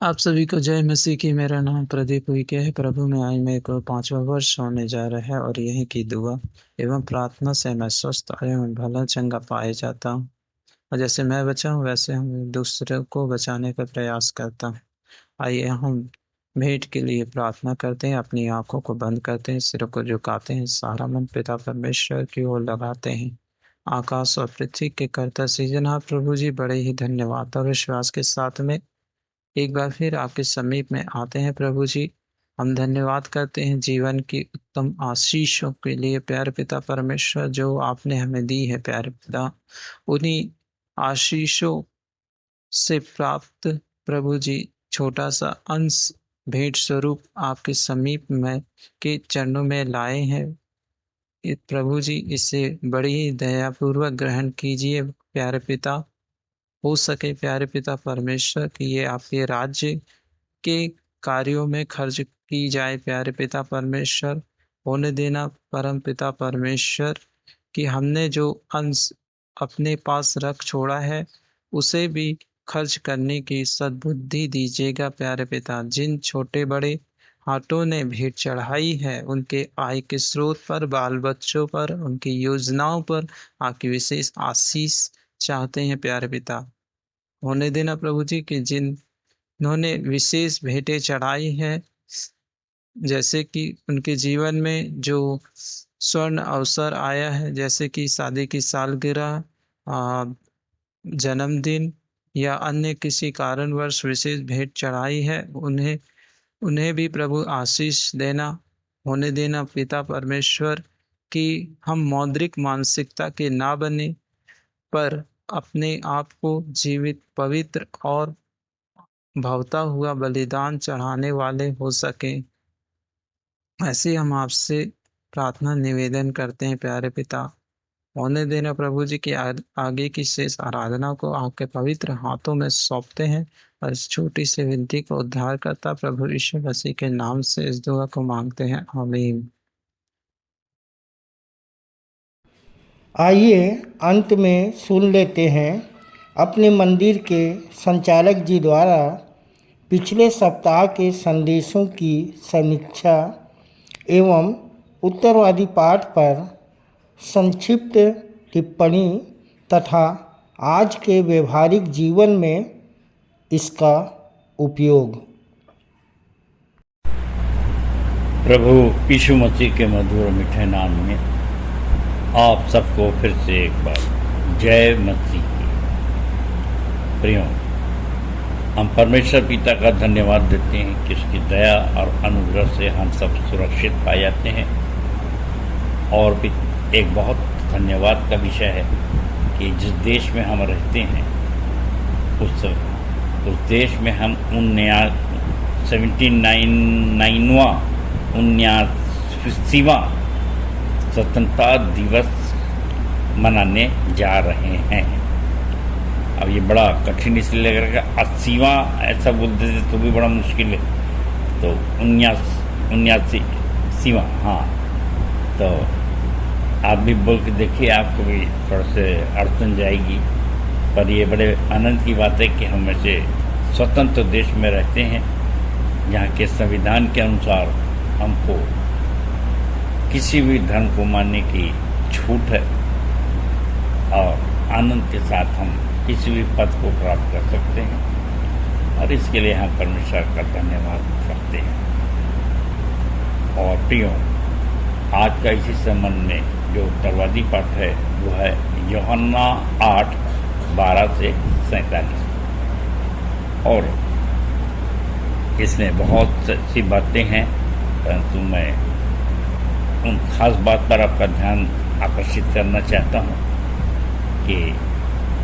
आप सभी को जय मसीह की। मेरा नाम प्रदीप उइके है। प्रभु में आज मेरे को 5वां वर्ष होने जा रहा है और यही की दुआ एवं प्रार्थना से मैं स्वस्थ एवं भला चंगा पाया जाता हूँ। और जैसे मैं बचा हूँ वैसे हम दूसरों को बचाने का प्रयास करता हूँ। आइए हम भेंट के लिए प्रार्थना करते हैं। अपनी आंखों को बंद करते हैं, सिरों को झुकाते हैं, सारा मन पिता परमेश्वर की ओर लगाते हैं। आकाश और पृथ्वी के कर्ता सृजनहार प्रभु जी, बड़े ही धन्यवाद और विश्वास के साथ में एक बार फिर आपके समीप में आते हैं। प्रभु जी, हम धन्यवाद करते हैं जीवन की उत्तम आशीषों के लिए प्यारे पिता परमेश्वर, जो आपने हमें दी है प्यारे पिता। उन्हीं आशीषों से प्राप्त प्रभु जी छोटा सा अंश भेंट स्वरूप आपके समीप में के चरणों में लाए हैं। प्रभु जी, इसे बड़ी ही दयापूर्वक ग्रहण कीजिए प्यारे पिता। हो सके प्यारे पिता परमेश्वर कि ये आपके राज्य के कार्यों में खर्च की जाए प्यारे पिता परमेश्वर। होने देना परम पिता परमेश्वर कि हमने जो अंश अपने पास रख छोड़ा है उसे भी खर्च करने की सद्बुद्धि दीजिएगा प्यारे पिता। जिन छोटे बड़े हाथों ने भेंट चढ़ाई है उनके आय के स्रोत पर, बाल बच्चों पर, उनकी योजनाओं पर आपकी विशेष आशीष चाहते हैं प्यारे पिता। होने देना प्रभु जी कि जिन्होंने विशेष भेंटें चढ़ाई है, जैसे कि उनके जीवन में जो स्वर्ण अवसर आया है, जैसे कि शादी की सालगिरह, जन्मदिन या अन्य किसी कारणवश विशेष भेंट चढ़ाई है, उन्हें भी प्रभु आशीष देना। होने देना पिता परमेश्वर कि हम मौद्रिक मानसिकता के ना बने, पर अपने आप को जीवित, पवित्र और भावता हुआ बलिदान चढ़ाने वाले हो सकें। ऐसे हम आपसे प्रार्थना निवेदन करते हैं प्यारे पिता। होने देना प्रभु जी की आगे की शेष आराधना को आपके पवित्र हाथों में सौंपते हैं और इस छोटी सी विनती को उद्धार करता प्रभु यीशु मसीह के नाम से इस दुआ को मांगते हैं, आमीन। आइए अंत में सुन लेते हैं अपने मंदिर के संचालक जी द्वारा पिछले सप्ताह के संदेशों की समीक्षा एवं उत्तरवादी पाठ पर संक्षिप्त टिप्पणी तथा आज के व्यवहारिक जीवन में इसका उपयोग। प्रभु यीशु मसीह के मधुर मीठे नाम में आप सबको फिर से एक बार जय मसीह की। प्रियो, हम परमेश्वर पिता का धन्यवाद देते हैं कि उसकी दया और अनुग्रह से हम सब सुरक्षित पाए जाते हैं। और भी एक बहुत धन्यवाद का विषय है कि जिस देश में हम रहते हैं उस देश में हम 79वां स्वतंत्रता दिवस मनाने जा रहे हैं। अब ये बड़ा कठिन इसलिए लग रहा है, 80वां ऐसा बोलते थे तो भी बड़ा मुश्किल है, तो 79वां, हाँ, तो आप भी बोल के देखिए, आपको भी थोड़ा से अड़चन जाएगी। पर ये बड़े आनंद की बात है कि हम ऐसे स्वतंत्र देश में रहते हैं जहाँ के संविधान के अनुसार हमको किसी भी धर्म को मानने की छूट है और आनंद के साथ हम किसी भी पद को प्राप्त कर सकते हैं और इसके लिए हम परमेश्वर का धन्यवाद करते हैं। और प्रियो, आज का इसी संबंध में जो उत्तरवादी पाठ है वो है यूहन्ना 8:12 से 47। और इसमें बहुत सी बातें हैं, परंतु मैं उन खास बात पर आपका ध्यान आकर्षित करना चाहता हूँ कि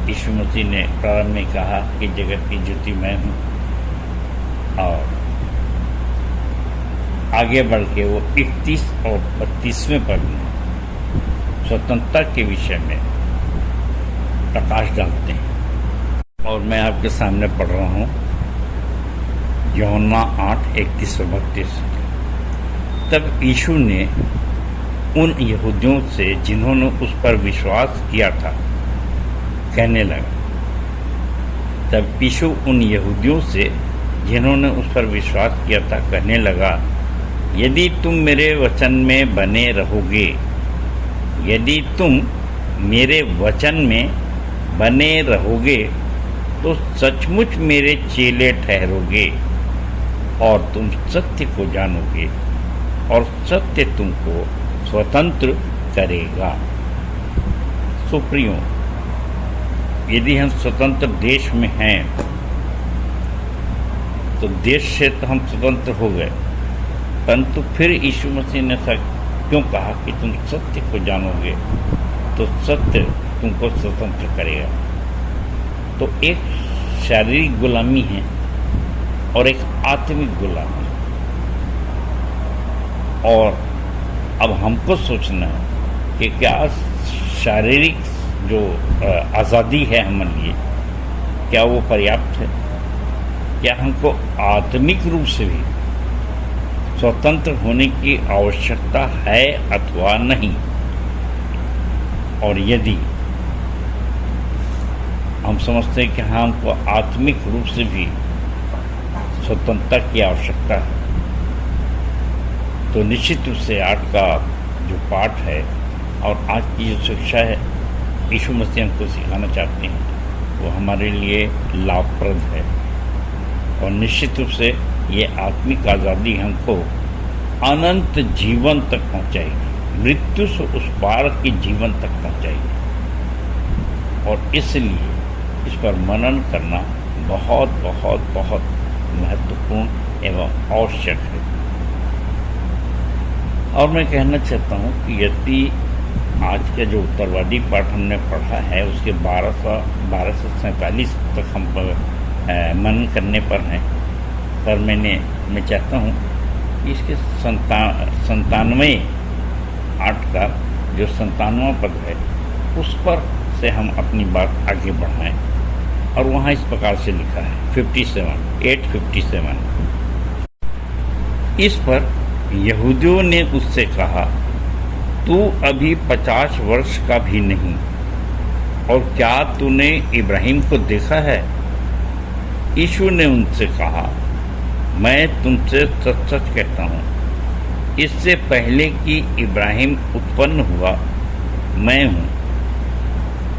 यीशु मसीह ने प्रारंभ में कहा कि जगत की ज्योति मैं हूँ, और आगे बढ़ के वो 31 और 32वें पद में स्वतंत्रता के विषय में प्रकाश डालते हैं। और मैं आपके सामने पढ़ रहा हूँ यूहन्ना 8:31-32। तब यीशु ने उन यहूदियों से जिन्होंने उस पर विश्वास किया था कहने लगा। तब यीशु उन यहूदियों से जिन्होंने उस पर विश्वास किया था, कहने लगा, यदि तुम मेरे वचन में बने रहोगे, यदि तुम मेरे वचन में बने रहोगे तो सचमुच मेरे चेले ठहरोगे और तुम सत्य को जानोगे और सत्य तुमको स्वतंत्र करेगा। सुप्रियो, यदि हम स्वतंत्र देश में हैं तो देश से तो हम स्वतंत्र हो गए, परंतु फिर यीशु मसीह ने ऐसा क्यों कहा कि तुम सत्य को जानोगे तो सत्य तुमको स्वतंत्र करेगा। तो एक शारीरिक गुलामी है और एक आत्मिक गुलामी, और अब हमको सोचना है कि क्या शारीरिक जो आज़ादी है हमारे लिए, क्या वो पर्याप्त है? क्या हमको आत्मिक रूप से भी स्वतंत्र होने की आवश्यकता है अथवा नहीं? और यदि हम समझते हैं कि हाँ, हमको आत्मिक रूप से भी स्वतंत्रता की आवश्यकता है, तो निश्चित रूप से आज का जो पाठ है और आज की जो शिक्षा है यीशु मसीह हमको सिखाना चाहते हैं, वो हमारे लिए लाभप्रद है। और निश्चित रूप से ये आत्मिक आज़ादी हमको अनंत जीवन तक पहुंचाएगी, मृत्यु से उस पार के जीवन तक पहुंचाएगी। और इसलिए इस पर मनन करना बहुत बहुत बहुत महत्वपूर्ण एवं आवश्यक है। और मैं कहना चाहता हूँ कि यदि आज का जो उत्तरवादी पाठ हमने पढ़ा है उसके 1247 तक हम मनन करने पर हैं, पर मैं चाहता हूँ कि इसके 97 8 का जो 97वां पद है उस पर से हम अपनी बात आगे बढ़ाएं। और वहाँ इस प्रकार से लिखा है 857। इस पर यहूदियों ने उससे कहा, तू अभी 50 वर्ष का भी नहीं और क्या तूने इब्राहिम को देखा है? यीशु ने उनसे कहा, मैं तुमसे सच सच कहता हूँ, इससे पहले कि इब्राहिम उत्पन्न हुआ मैं हूँ।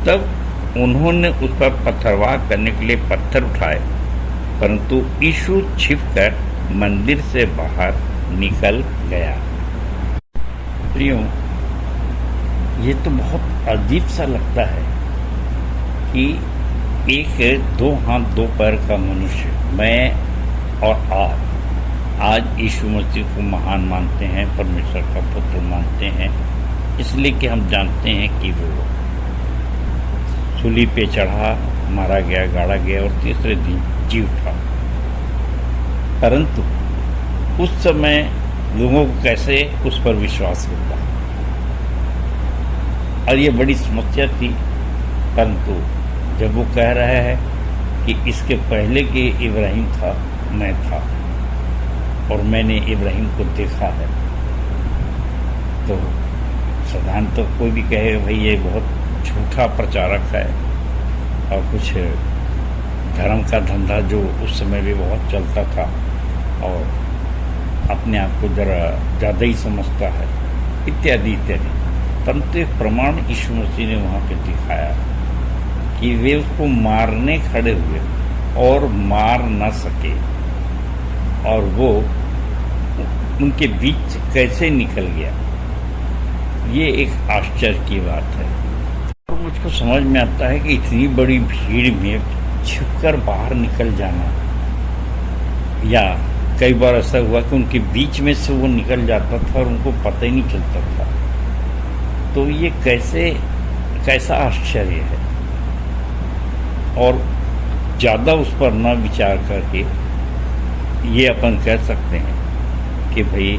तब उन्होंने उस पर पत्थरवाह करने के लिए पत्थर उठाए, परंतु यीशु छिपकर मंदिर से बाहर निकल गया। प्रियो, ये तो बहुत अजीब सा लगता है कि एक 2 हाथ 2 पैर का मनुष्य, मैं और आज यीशु मसीह को महान मानते हैं, परमेश्वर का पुत्र मानते हैं, इसलिए कि हम जानते हैं कि वो सूली पे चढ़ा, मारा गया, गाड़ा गया और तीसरे दिन जी उठा। परंतु उस समय लोगों को कैसे उस पर विश्वास होता, और ये बड़ी समस्या थी। परंतु जब वो कह रहा है कि इसके पहले कि इब्राहिम था मैं था और मैंने इब्राहिम को देखा है, तो साधारण तो कोई भी कहे भाई ये बहुत झूठा प्रचारक है और कुछ धर्म का धंधा जो उस समय भी बहुत चलता था और अपने आप को जरा ज़्यादा ही समझता है, इत्यादि इत्यादि। परंतु एक प्रमाण यीशु मसीह ने वहाँ पे दिखाया कि वे उसको मारने खड़े हुए और मार न सके, और वो उनके बीच कैसे निकल गया, ये एक आश्चर्य की बात है। और मुझको समझ में आता है कि इतनी बड़ी भीड़ में छिपकर बाहर निकल जाना, या कई बार ऐसा हुआ कि उनके बीच में से वो निकल जाता था और उनको पता ही नहीं चलता था। तो ये कैसा आश्चर्य है। और ज़्यादा उस पर न विचार करके ये अपन कह सकते हैं कि भाई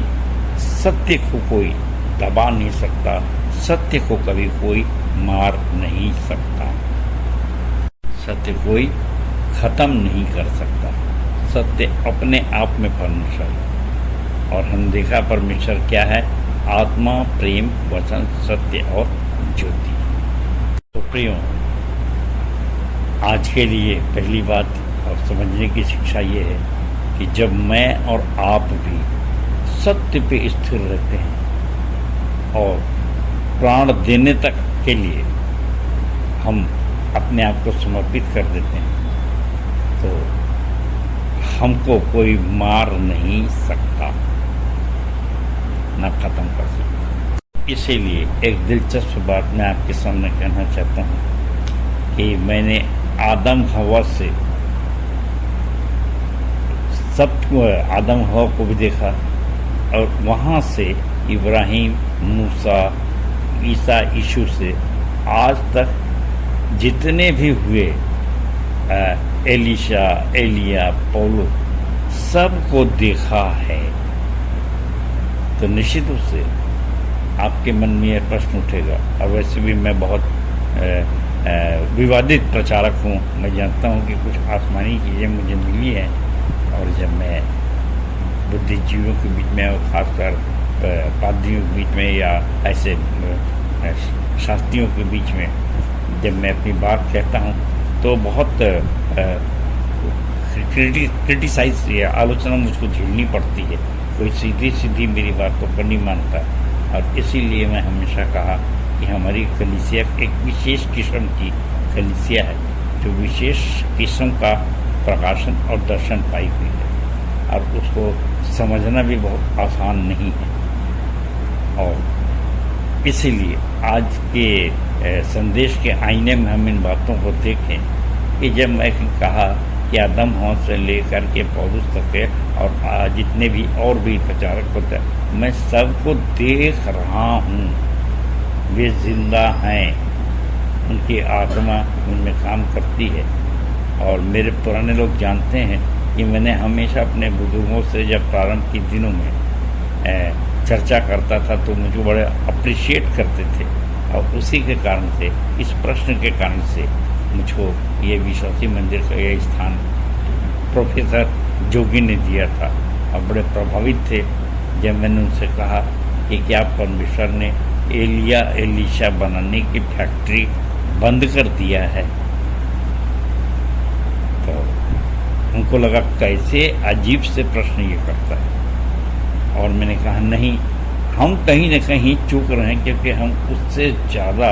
सत्य को कोई दबा नहीं सकता, सत्य को कभी कोई मार नहीं सकता, सत्य कोई खत्म नहीं कर सकता। सत्य अपने आप में परमेश्वर है, और हम देखा परमेश्वर क्या है, आत्मा, प्रेम, वचन, सत्य और ज्योति। तो प्रियो, आज के लिए पहली बात और समझने की शिक्षा ये है कि जब मैं और आप भी सत्य पे स्थिर रहते हैं और प्राण देने तक के लिए हम अपने आप को समर्पित कर देते हैं तो हमको कोई मार नहीं सकता, ना खत्म कर सकता। इसीलिए एक दिलचस्प बात मैं आपके सामने कहना चाहता हूँ कि मैंने आदम हवा से आदम हवा को भी देखा और वहाँ से इब्राहिम, मूसा, ईसा, यीशु से आज तक जितने भी हुए एलिशा, एलिया, पौलुस, सबको देखा है। तो निश्चित रूप से आपके मन में यह प्रश्न उठेगा, और वैसे भी मैं बहुत विवादित प्रचारक हूँ। मैं जानता हूँ कि कुछ आसमानी चीज़ें मुझे मिली हैं और जब मैं बुद्धिजीवियों के बीच में और खासकर पादरियों के बीच में या ऐसे शास्त्रियों के बीच में जब मैं अपनी बात कहता हूँ तो बहुत क्रिटिसाइज या आलोचना मुझको झेलनी पड़ती है। कोई सीधी सीधी मेरी बात को नहीं मानता और इसीलिए मैं हमेशा कहा कि हमारी कलीसिया एक विशेष किस्म की कलीसिया है जो विशेष किस्म का प्रकाशन और दर्शन पाई हुई है और उसको समझना भी बहुत आसान नहीं है। और इसीलिए आज के संदेश के आईने में हम इन बातों को देखें कि जब मैं कहा कि आदम हवा से लेकर के पौलुस तक है और जितने भी और भी प्रचारक होते हैं, मैं सबको देख रहा हूँ। वे जिंदा हैं, उनकी आत्मा उनमें काम करती है। और मेरे पुराने लोग जानते हैं कि मैंने हमेशा अपने बुजुर्गों से जब प्रारंभ के दिनों में चर्चा करता था तो मुझे बड़े अप्रिशिएट करते थे और उसी के कारण से, इस प्रश्न के कारण से मुझको ये विश्वासी मंदिर का यह स्थान प्रोफेसर जोगी ने दिया था और बड़े प्रभावित थे जब मैंने उनसे कहा कि क्या परमेश्वर ने एलिया, एलिशा बनाने की फैक्ट्री बंद कर दिया है। तो उनको लगा कैसे अजीब से प्रश्न ये करता है और मैंने कहा नहीं, हम कहीं न कहीं चूक रहे हैं क्योंकि हम उससे ज़्यादा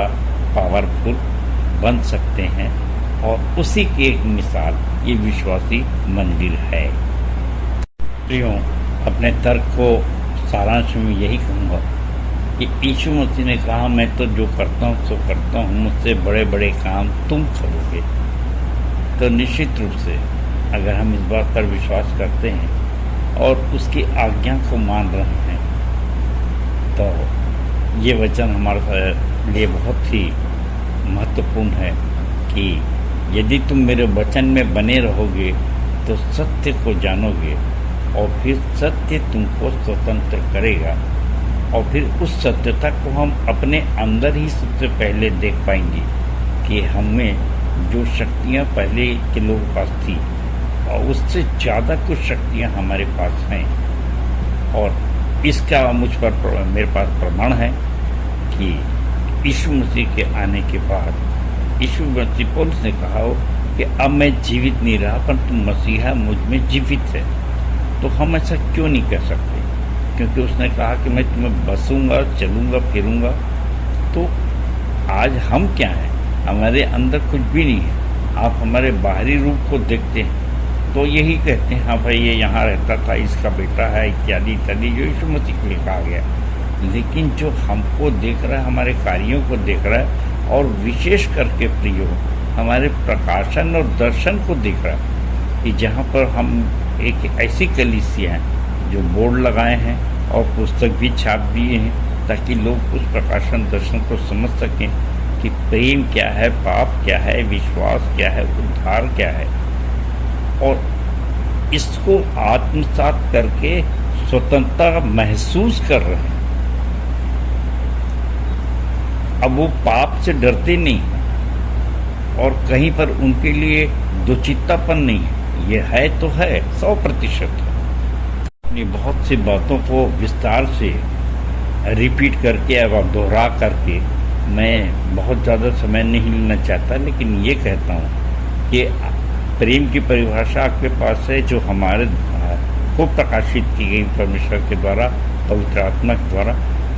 पावरफुल बन सकते हैं और उसी की एक मिसाल ये विश्वासी मंदिर है। प्रियो, अपने तर्क को सारांश में यही कहूँगा कि यीशु मसीह ने कहा मैं तो जो करता हूँ सो करता हूँ, मुझसे बड़े बड़े काम तुम करोगे। तो निश्चित रूप से अगर हम इस बात पर विश्वास करते हैं और उसकी आज्ञा को मान रहे हैं तो ये वचन हमारे लिए बहुत ही महत्वपूर्ण है कि यदि तुम मेरे वचन में बने रहोगे तो सत्य को जानोगे और फिर सत्य तुमको स्वतंत्र करेगा और फिर उस सत्यता को हम अपने अंदर ही सबसे पहले देख पाएंगे कि हमें जो शक्तियाँ पहले के लोगों के पास थी और उससे ज़्यादा कुछ शक्तियाँ हमारे पास हैं। और इसका मुझ पर मेरे पास प्रमाण है कि यीशु मसीह के आने के बाद यीशु मसीह पौलुस ने कहा हो कि अब मैं जीवित नहीं रहा परंतु मसीहा मुझ में जीवित है। तो हम ऐसा क्यों नहीं कह सकते? क्योंकि उसने कहा कि मैं तुम्हें बसूंगा, चलूंगा, फिरूंगा। तो आज हम क्या हैं? हमारे अंदर कुछ भी नहीं है। आप हमारे बाहरी रूप को देखते हैं तो यही कहते हैं हाँ भाई ये यहाँ रहता था, इसका बेटा है, इत्यादि इत्यादि जो यीशु मसीह के लिए कहा गया। लेकिन जो हमको देख रहा है, हमारे कार्यों को देख रहा है और विशेष करके प्रियो हमारे प्रकाशन और दर्शन को देख रहा है कि जहाँ पर हम एक ऐसी कलीसिया है जो बोर्ड लगाए हैं और पुस्तक भी छाप दिए हैं ताकि लोग उस प्रकाशन दर्शन को समझ सकें कि प्रेम क्या है, पाप क्या है, विश्वास क्या है, उद्धार क्या है और इसको आत्मसात करके स्वतंत्रता महसूस कर रहे हैं। अब वो पाप से डरते नहीं और कहीं पर उनके लिए दुचित्तापन नहीं है। ये है तो है 100%। अपनी बहुत सी बातों को विस्तार से रिपीट करके अब दोहरा करके मैं बहुत ज़्यादा समय नहीं लेना चाहता, लेकिन ये कहता हूँ कि प्रेम की परिभाषा आपके पास है जो हमारे को प्रकाशित की गई परमेश्वर के द्वारा, पवित्र आत्मा के द्वारा।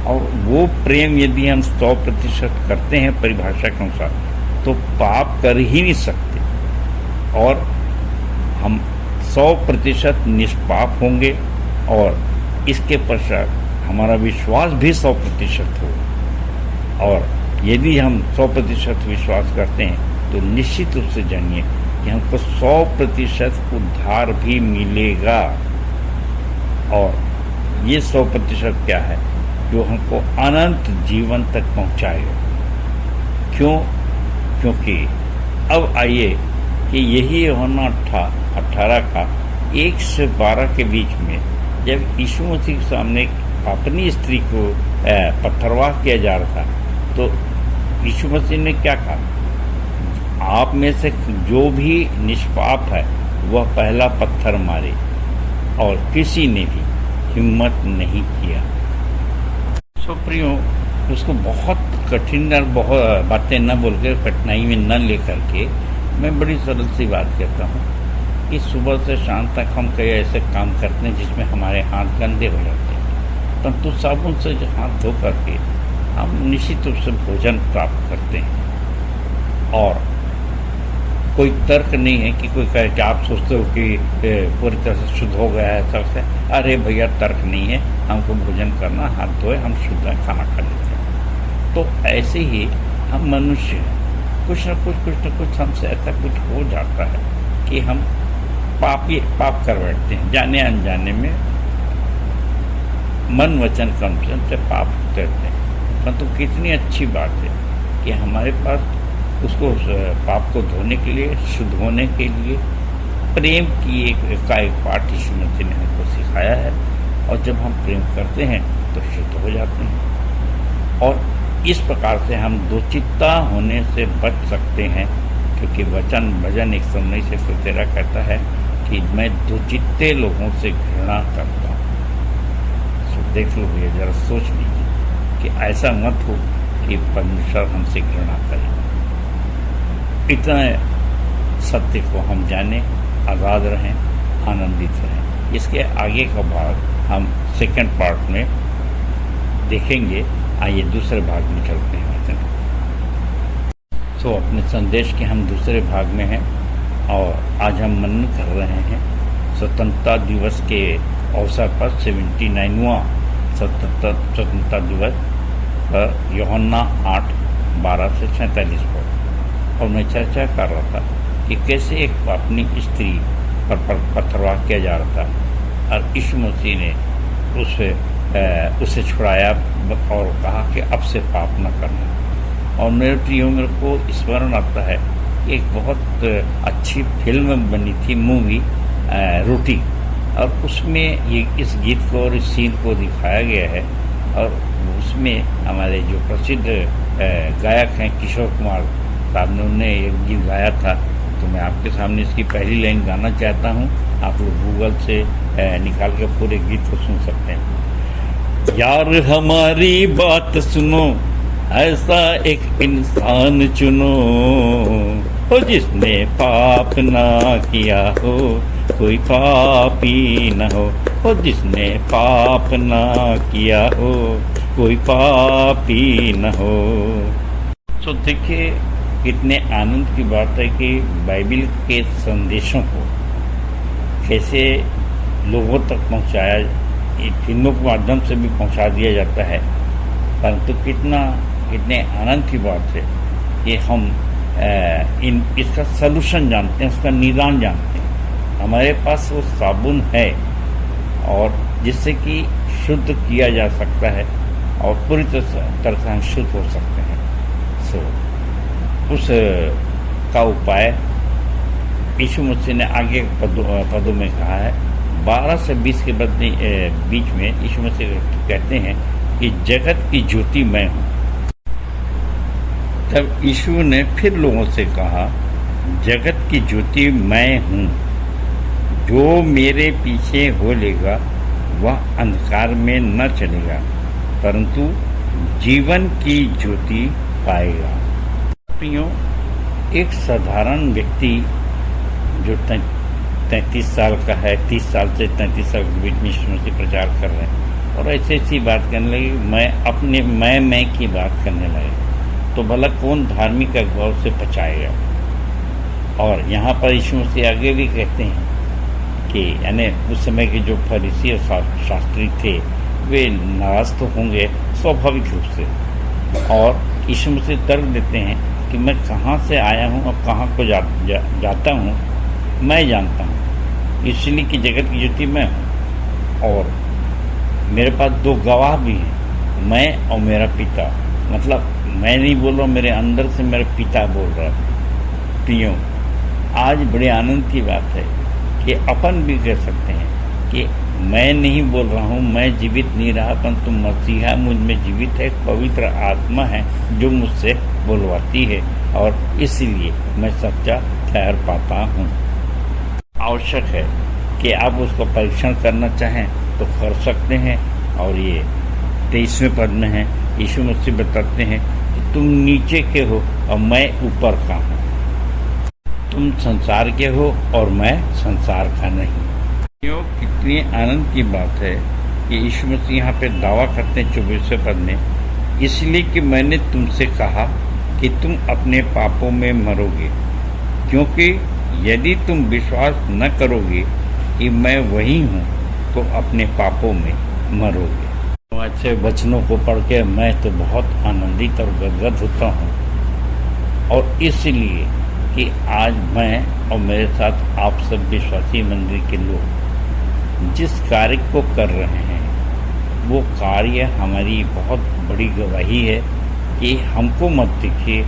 और वो प्रेम यदि हम 100% करते हैं परिभाषा के अनुसार, तो पाप कर ही नहीं सकते, और हम 100% निष्पाप होंगे, और इसके पश्चात हमारा विश्वास भी 100% हो। और यदि हम 100% विश्वास करते हैं तो निश्चित रूप से जानिए कि हमको 100% उद्धार भी मिलेगा। और ये 100% क्या है? जो हमको अनंत जीवन तक पहुंचाएगा। क्यों? क्योंकि अब आइए कि यही यूहन्ना 18 का 1 से 12 के बीच में जब यीशु मसीह के सामने अपनी स्त्री को पत्थरवाह किया जा रहा था, तो यीशु मसीह ने क्या कहा? आप में से जो भी निष्पाप है वह पहला पत्थर मारे, और किसी ने भी हिम्मत नहीं किया। सो प्रियो, उसको बहुत कठिन और बहुत बातें न बोल के, कठिनाई में न लेकर के, मैं बड़ी सरल सी बात कहता हूँ कि सुबह से शाम तक हम कई ऐसे काम करते हैं जिसमें हमारे हाथ गंदे हो जाते हैं, परंतु साबुन से जो हाथ धो करके हम निश्चित रूप से भोजन प्राप्त करते हैं। और कोई तर्क नहीं है कि कोई कहे कि आप सोचते हो कि पूरी तरह से शुद्ध हो गया है सबसे। अरे भैया, तर्क नहीं है, हमको भोजन करना, हाथ धोए, हम शुद्ध खाना खा लेते हैं। तो ऐसे ही हम मनुष्य हैं, कुछ न कुछ हमसे ऐसा कुछ हो जाता है कि हम पाप कर बैठते हैं, जाने अनजाने में मन वचन कर्म से पाप करते हैं। परंतु कितनी अच्छी बात है कि हमारे पास उसको पाप को धोने के लिए, शुद्ध होने के लिए प्रेम की एक पाठ यीशु मसीह ने हमको सिखाया है। और जब हम प्रेम करते हैं तो शुद्ध हो जाते हैं, और इस प्रकार से हम दोचित्ता होने से बच सकते हैं। क्योंकि भजन 119 से 13 कहता है कि मैं दोचित्ते लोगों से घृणा करता हूँ। तो देख लो भैया, जरा सोच लीजिए कि ऐसा मत हो कि परमेश्वर हमसे घृणा करे। इतना सत्य को हम जाने, आज़ाद रहें, आनंदित रहें। इसके आगे का भाग हम सेकंड पार्ट में देखेंगे। आइए दूसरे भाग में चलते हैं। तो अपने संदेश के हम दूसरे भाग में हैं, और आज हम मनन कर रहे हैं स्वतंत्रता दिवस के अवसर पर 79वां स्वतंत्रता दिवस पर यूहन्ना 8:12 से 46 पर। और मैं चर्चा कर रहा था कि कैसे एक अपनी स्त्री पर पत्थरवाह किया जा रहा था, और यीशु मसीह ने उसे छुड़ाया और कहा कि अब से पाप न करना। और मेरे प्रियो, मेरे को स्मरण आता है एक बहुत अच्छी फिल्म बनी थी, मूवी रोटी, और उसमें ये इस गीत को और इस सीन को दिखाया गया है। और उसमें हमारे जो प्रसिद्ध गायक हैं किशोर कुमार साहब ने, उन्होंने एक गीत गाया था। तो मैं आपके सामने इसकी पहली लाइन गाना चाहता हूँ। आप लोग गूगल से निकाल के पूरे गीत को सुन सकते हैं। यार हमारी बात सुनो, ऐसा एक इंसान चुनो, हो जिसने पाप ना किया हो, कोई पापी न हो जिसने पाप ना किया हो, कोई पापी न हो। तो देखिए, कितने आनंद की बात है कि बाइबिल के संदेशों को कैसे लोगों तक पहुंचाया, फिल्मों के माध्यम से भी पहुंचा दिया जाता है। परंतु कितने आनंद की बात है कि हम इसका सलूशन जानते हैं, उसका निदान जानते हैं। हमारे पास वो साबुन है, और जिससे कि शुद्ध किया जा सकता है, और पूरी तरह से हम शुद्ध हो सकते हैं। उस का उपाय यीशु मसीह ने आगे पदों में कहा है। 12 से 20 के बीच में यीशु मसीह कहते हैं कि जगत की ज्योति मैं हूँ। तब यीशु ने फिर लोगों से कहा, जगत की ज्योति मैं हूँ, जो मेरे पीछे हो लेगा वह अंधकार में न चलेगा, परंतु जीवन की ज्योति पाएगा। प्रियो, एक साधारण व्यक्ति जो 33 साल का है, 30 साल से 33 साल के बीच में यीशु मसीह प्रचार कर रहे हैं और ऐसी बात करने लगे, मैं की बात करने लगे, तो भला कौन धार्मिक अगुवाओं से बचाएगा। और यहाँ पर यीशु मसीह आगे भी कहते हैं कि यानी उस समय के जो फरीसी और शास्त्री थे वे नाराज तो होंगे स्वाभाविक रूप से, और यीशु मसीह तर्क देते हैं कि मैं कहाँ से आया हूँ और कहाँ को जाता हूँ मैं जानता हूँ, इसलिए कि जगत की ज्योति मैं हूँ और मेरे पास 2 गवाह भी हैं, मैं और मेरा पिता। मतलब मैं नहीं बोल रहा, मेरे अंदर से मेरा पिता बोल रहा है। प्रियो, आज बड़े आनंद की बात है कि अपन भी कह सकते हैं कि मैं नहीं बोल रहा हूँ, मैं जीवित नहीं रहा, परंतु मसीहा मुझ में जीवित है, पवित्र आत्मा है जो मुझसे बोलवाती है और इसलिए मैं सच्चा ठहर पाता हूँ। आवश्यक है कि आप उसको परीक्षण करना चाहें तो कर सकते हैं। और ये 23वें पद में है, यीशु मसीह बताते हैं कि तुम नीचे के हो और मैं ऊपर का हूँ, तुम संसार के हो और मैं संसार का नहीं। क्यों कितनी आनंद की बात है कि यीशु मसीह यहाँ पे दावा करते हैं 24वें पद में, इसलिए कि मैंने तुमसे कहा कि तुम अपने पापों में मरोगे, क्योंकि यदि तुम विश्वास न करोगे कि मैं वही हूँ तो अपने पापों में मरोगे। तो अच्छे वचनों को पढ़ के मैं तो बहुत आनंदित और गदगद होता हूँ, और इसलिए कि आज मैं और मेरे साथ आप सब विश्वासी मंदिर के लोग जिस कार्य को कर रहे हैं वो कार्य हमारी बहुत बड़ी गवाही है कि हमको मत देखिए,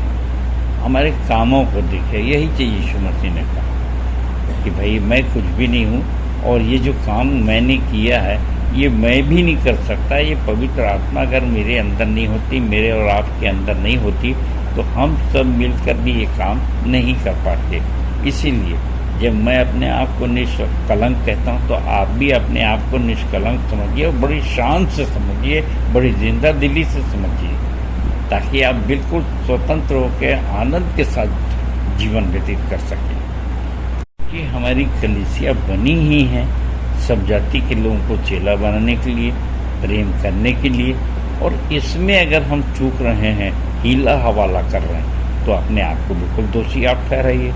हमारे कामों को देखिए। यही चाहिए यीशु मसीह ने कहा कि भाई मैं कुछ भी नहीं हूँ और ये जो काम मैंने किया है ये मैं भी नहीं कर सकता, ये पवित्र आत्मा अगर मेरे अंदर नहीं होती, मेरे और आपके अंदर नहीं होती तो हम सब मिलकर भी ये काम नहीं कर पाते। इसीलिए जब मैं अपने आप को निष्कलंक कहता हूँ तो आप भी अपने आप को निष्कलंक समझिए और बड़ी शान से समझिए, बड़ी जिंदा दिली से समझिए, ताकि आप बिल्कुल स्वतंत्र होकर आनंद के साथ जीवन व्यतीत कर सकें। कि हमारी कलीसिया बनी ही है सब जाति के लोगों को चेला बनाने के लिए, प्रेम करने के लिए, और इसमें अगर हम चूक रहे हैं, हीला हवाला कर रहे हैं, तो अपने आप को बिल्कुल दोषी आप ठहराइए।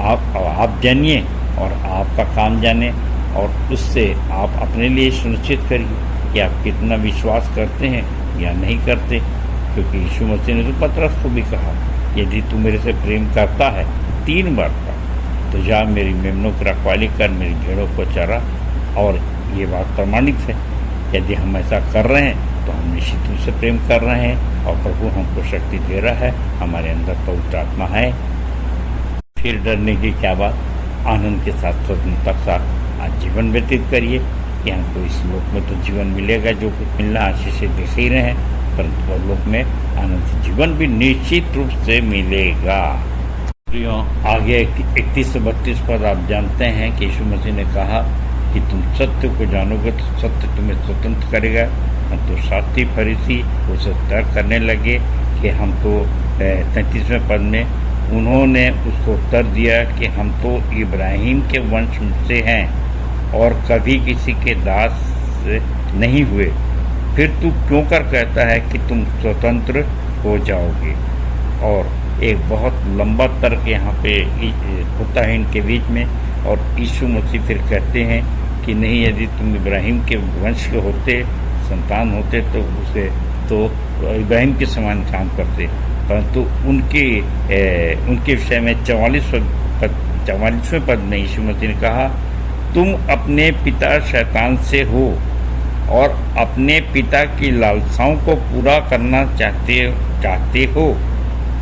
आप जानिए और आपका काम जाने, और उससे आप अपने लिए सुनिश्चित करिए कि आप कितना विश्वास करते हैं या नहीं करते। क्योंकि यीशु मसीह ने तो पतरस को भी कहा, यदि तू मेरे से प्रेम करता है 3 बार का, तो जा मेरी मेमनों की रखवाली कर, मेरी भेड़ों को चरा। और ये बात प्रमाणित है, यदि हम ऐसा कर रहे हैं तो हम निश्चित रूप से प्रेम कर रहे हैं और प्रभु हमको शक्ति दे रहा है, हमारे अंदर पवित्र आत्मा है। फिर डरने की क्या बात, आनंद के साथ स्वतंत्रता के साथ आज जीवन व्यतीत करिए कि हमको इस लोक में तो जीवन मिलेगा, जो कुछ मिलना आशीष से देख ही रहे हैं, परंतु परलोक में आनंद से जीवन भी निश्चित रूप से मिलेगा। आगे 31 से 32 पद आप जानते हैं कि यीशु मसीह ने कहा कि तुम सत्य को जानोगे तो सत्य तुम्हें स्वतंत्र करेगा। तो शास्त्री फरीसी उसे तर्क करने लगे कि हम तो 33वें पद में उन्होंने उसको उत्तर दिया कि हम तो इब्राहिम के वंश से हैं और कभी किसी के दास नहीं हुए, फिर तू क्यों कर कहता है कि तुम स्वतंत्र हो जाओगे। और एक बहुत लंबा तर्क यहाँ पे होता है इनके बीच में, और यीशु मसीह फिर कहते हैं कि नहीं, यदि तुम इब्राहिम के वंश के होते, संतान होते, तो उसे तो इब्राहिम के समान काम करते, परंतु उनके विषय में 44वें पद में यीशु मसीह ने कहा, तुम अपने पिता शैतान से हो और अपने पिता की लालसाओं को पूरा करना चाहते हो।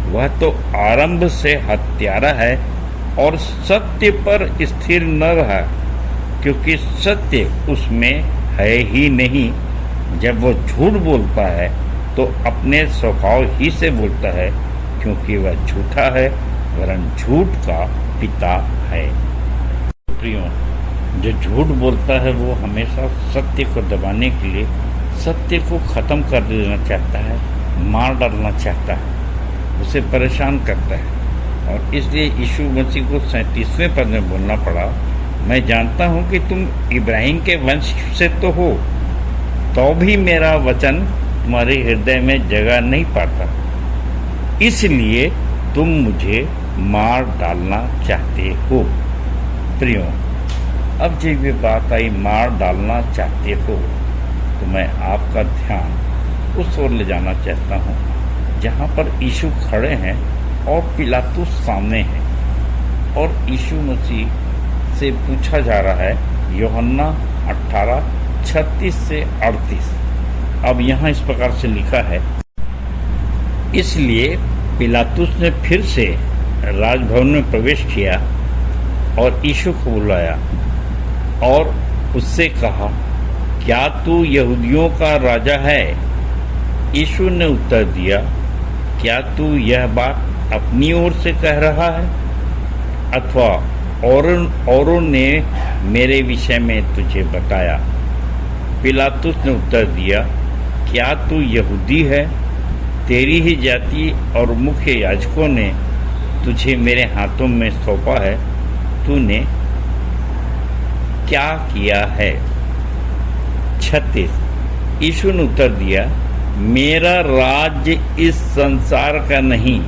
वह तो आरंभ से हत्यारा है और सत्य पर स्थिर न रहा, क्योंकि सत्य उसमें है ही नहीं। जब वो झूठ बोलता है तो अपने स्वभाव ही से बोलता है, क्योंकि वह झूठा है, वरन झूठ का पिता है। प्रियो, जो झूठ बोलता है वो हमेशा सत्य को दबाने के लिए सत्य को ख़त्म कर देना चाहता है, मार डालना चाहता है, उसे परेशान करता है। और इसलिए यीशु मसीह को 37वें पद में बोलना पड़ा मैं जानता हूँ कि तुम इब्राहिम के वंश से तो हो, तो भी मेरा वचन तुम्हारे हृदय में जगह नहीं पाता, इसलिए तुम मुझे मार डालना चाहते हो। प्रियो, अब जब ये बात आई मार डालना चाहते हो, तो मैं आपका ध्यान उस ओर ले जाना चाहता हूँ जहाँ पर यीशु खड़े हैं और पिलातुस सामने है, और यीशु मसीह से पूछा जा रहा है यूहन्ना 18:36 से 38। अब यहाँ इस प्रकार से लिखा है, इसलिए पिलातुस ने फिर से राजभवन में प्रवेश किया और यीशु को बुलाया और उससे कहा, क्या तू यहूदियों का राजा है? यीशु ने उत्तर दिया, क्या तू यह बात अपनी ओर से कह रहा है अथवा औरों ने मेरे विषय में तुझे बताया? पिलातुस ने उत्तर दिया, क्या तू यहूदी है? तेरी ही जाति और मुख्य याजकों ने तुझे मेरे हाथों में सौंपा है, तूने क्या किया है? 36। यीशु ने उत्तर दिया, मेरा राज्य इस संसार का नहीं।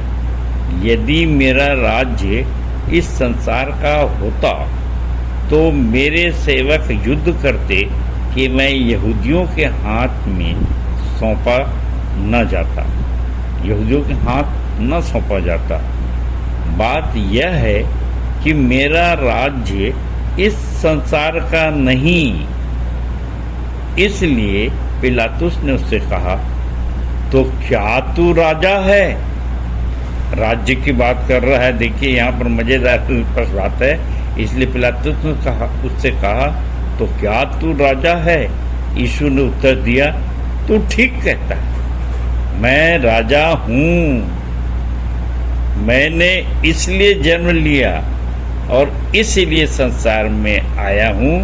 यदि मेरा राज्य इस संसार का होता तो मेरे सेवक युद्ध करते कि मैं यहूदियों के हाथ में सौंपा न जाता, यहूदियों के हाथ न सौंपा जाता। बात यह है कि मेरा राज्य इस संसार का नहीं। इसलिए पिलातुस ने उससे कहा, तो क्या तू राजा है? राज्य की बात कर रहा है। देखिए यहाँ पर मजेदार बात है। इसलिए पिलातुस ने उससे कहा, तो क्या तू राजा है? यीशु ने उत्तर दिया, तू ठीक कहता है, मैं राजा हूँ। मैंने इसलिए जन्म लिया और इसलिए संसार में आया हूँ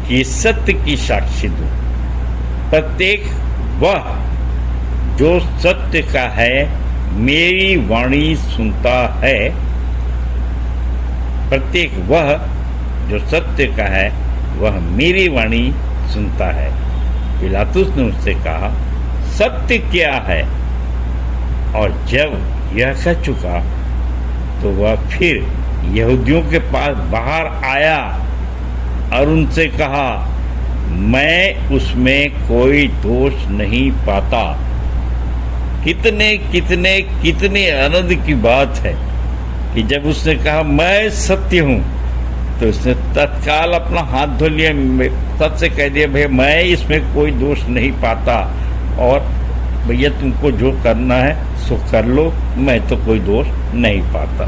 कि सत्य की साक्षी दूं। प्रत्येक वह जो सत्य का है मेरी वाणी सुनता है। प्रत्येक वह जो सत्य का है वह मेरी वाणी सुनता है। पिलातुस ने उससे कहा, सत्य क्या है? और जब यह कह चुका तो वह फिर यहूदियों के पास बाहर आया और उनसे कहा, मैं उसमें कोई दोष नहीं पाता। कितने आनंद की बात है कि जब उसने कहा मैं सत्य हूँ तो उसने तत्काल अपना हाथ धो लिया, सबसे कह दिया, भैया मैं इसमें कोई दोष नहीं पाता और भैया तुमको जो करना है सो कर लो, मैं तो कोई दोष नहीं पाता।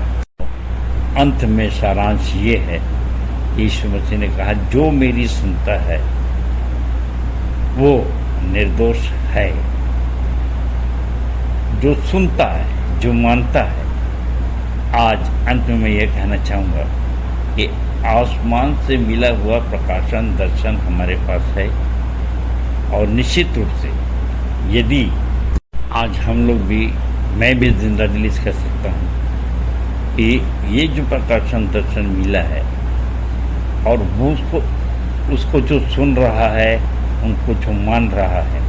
अंत में सारांश ये है, यीशु मसीह ने कहा, जो मेरी सुनता है वो निर्दोष है। जो सुनता है, जो मानता है। आज अंत में मैं ये कहना चाहूँगा कि आसमान से मिला हुआ प्रकाशन दर्शन हमारे पास है और निश्चित रूप से यदि आज हम लोग भी, मैं भी जिंदा दिली कह सकता हूँ कि ये जो प्रकाशन दर्शन मिला है और वो उसको जो सुन रहा है, उनको जो मान रहा है,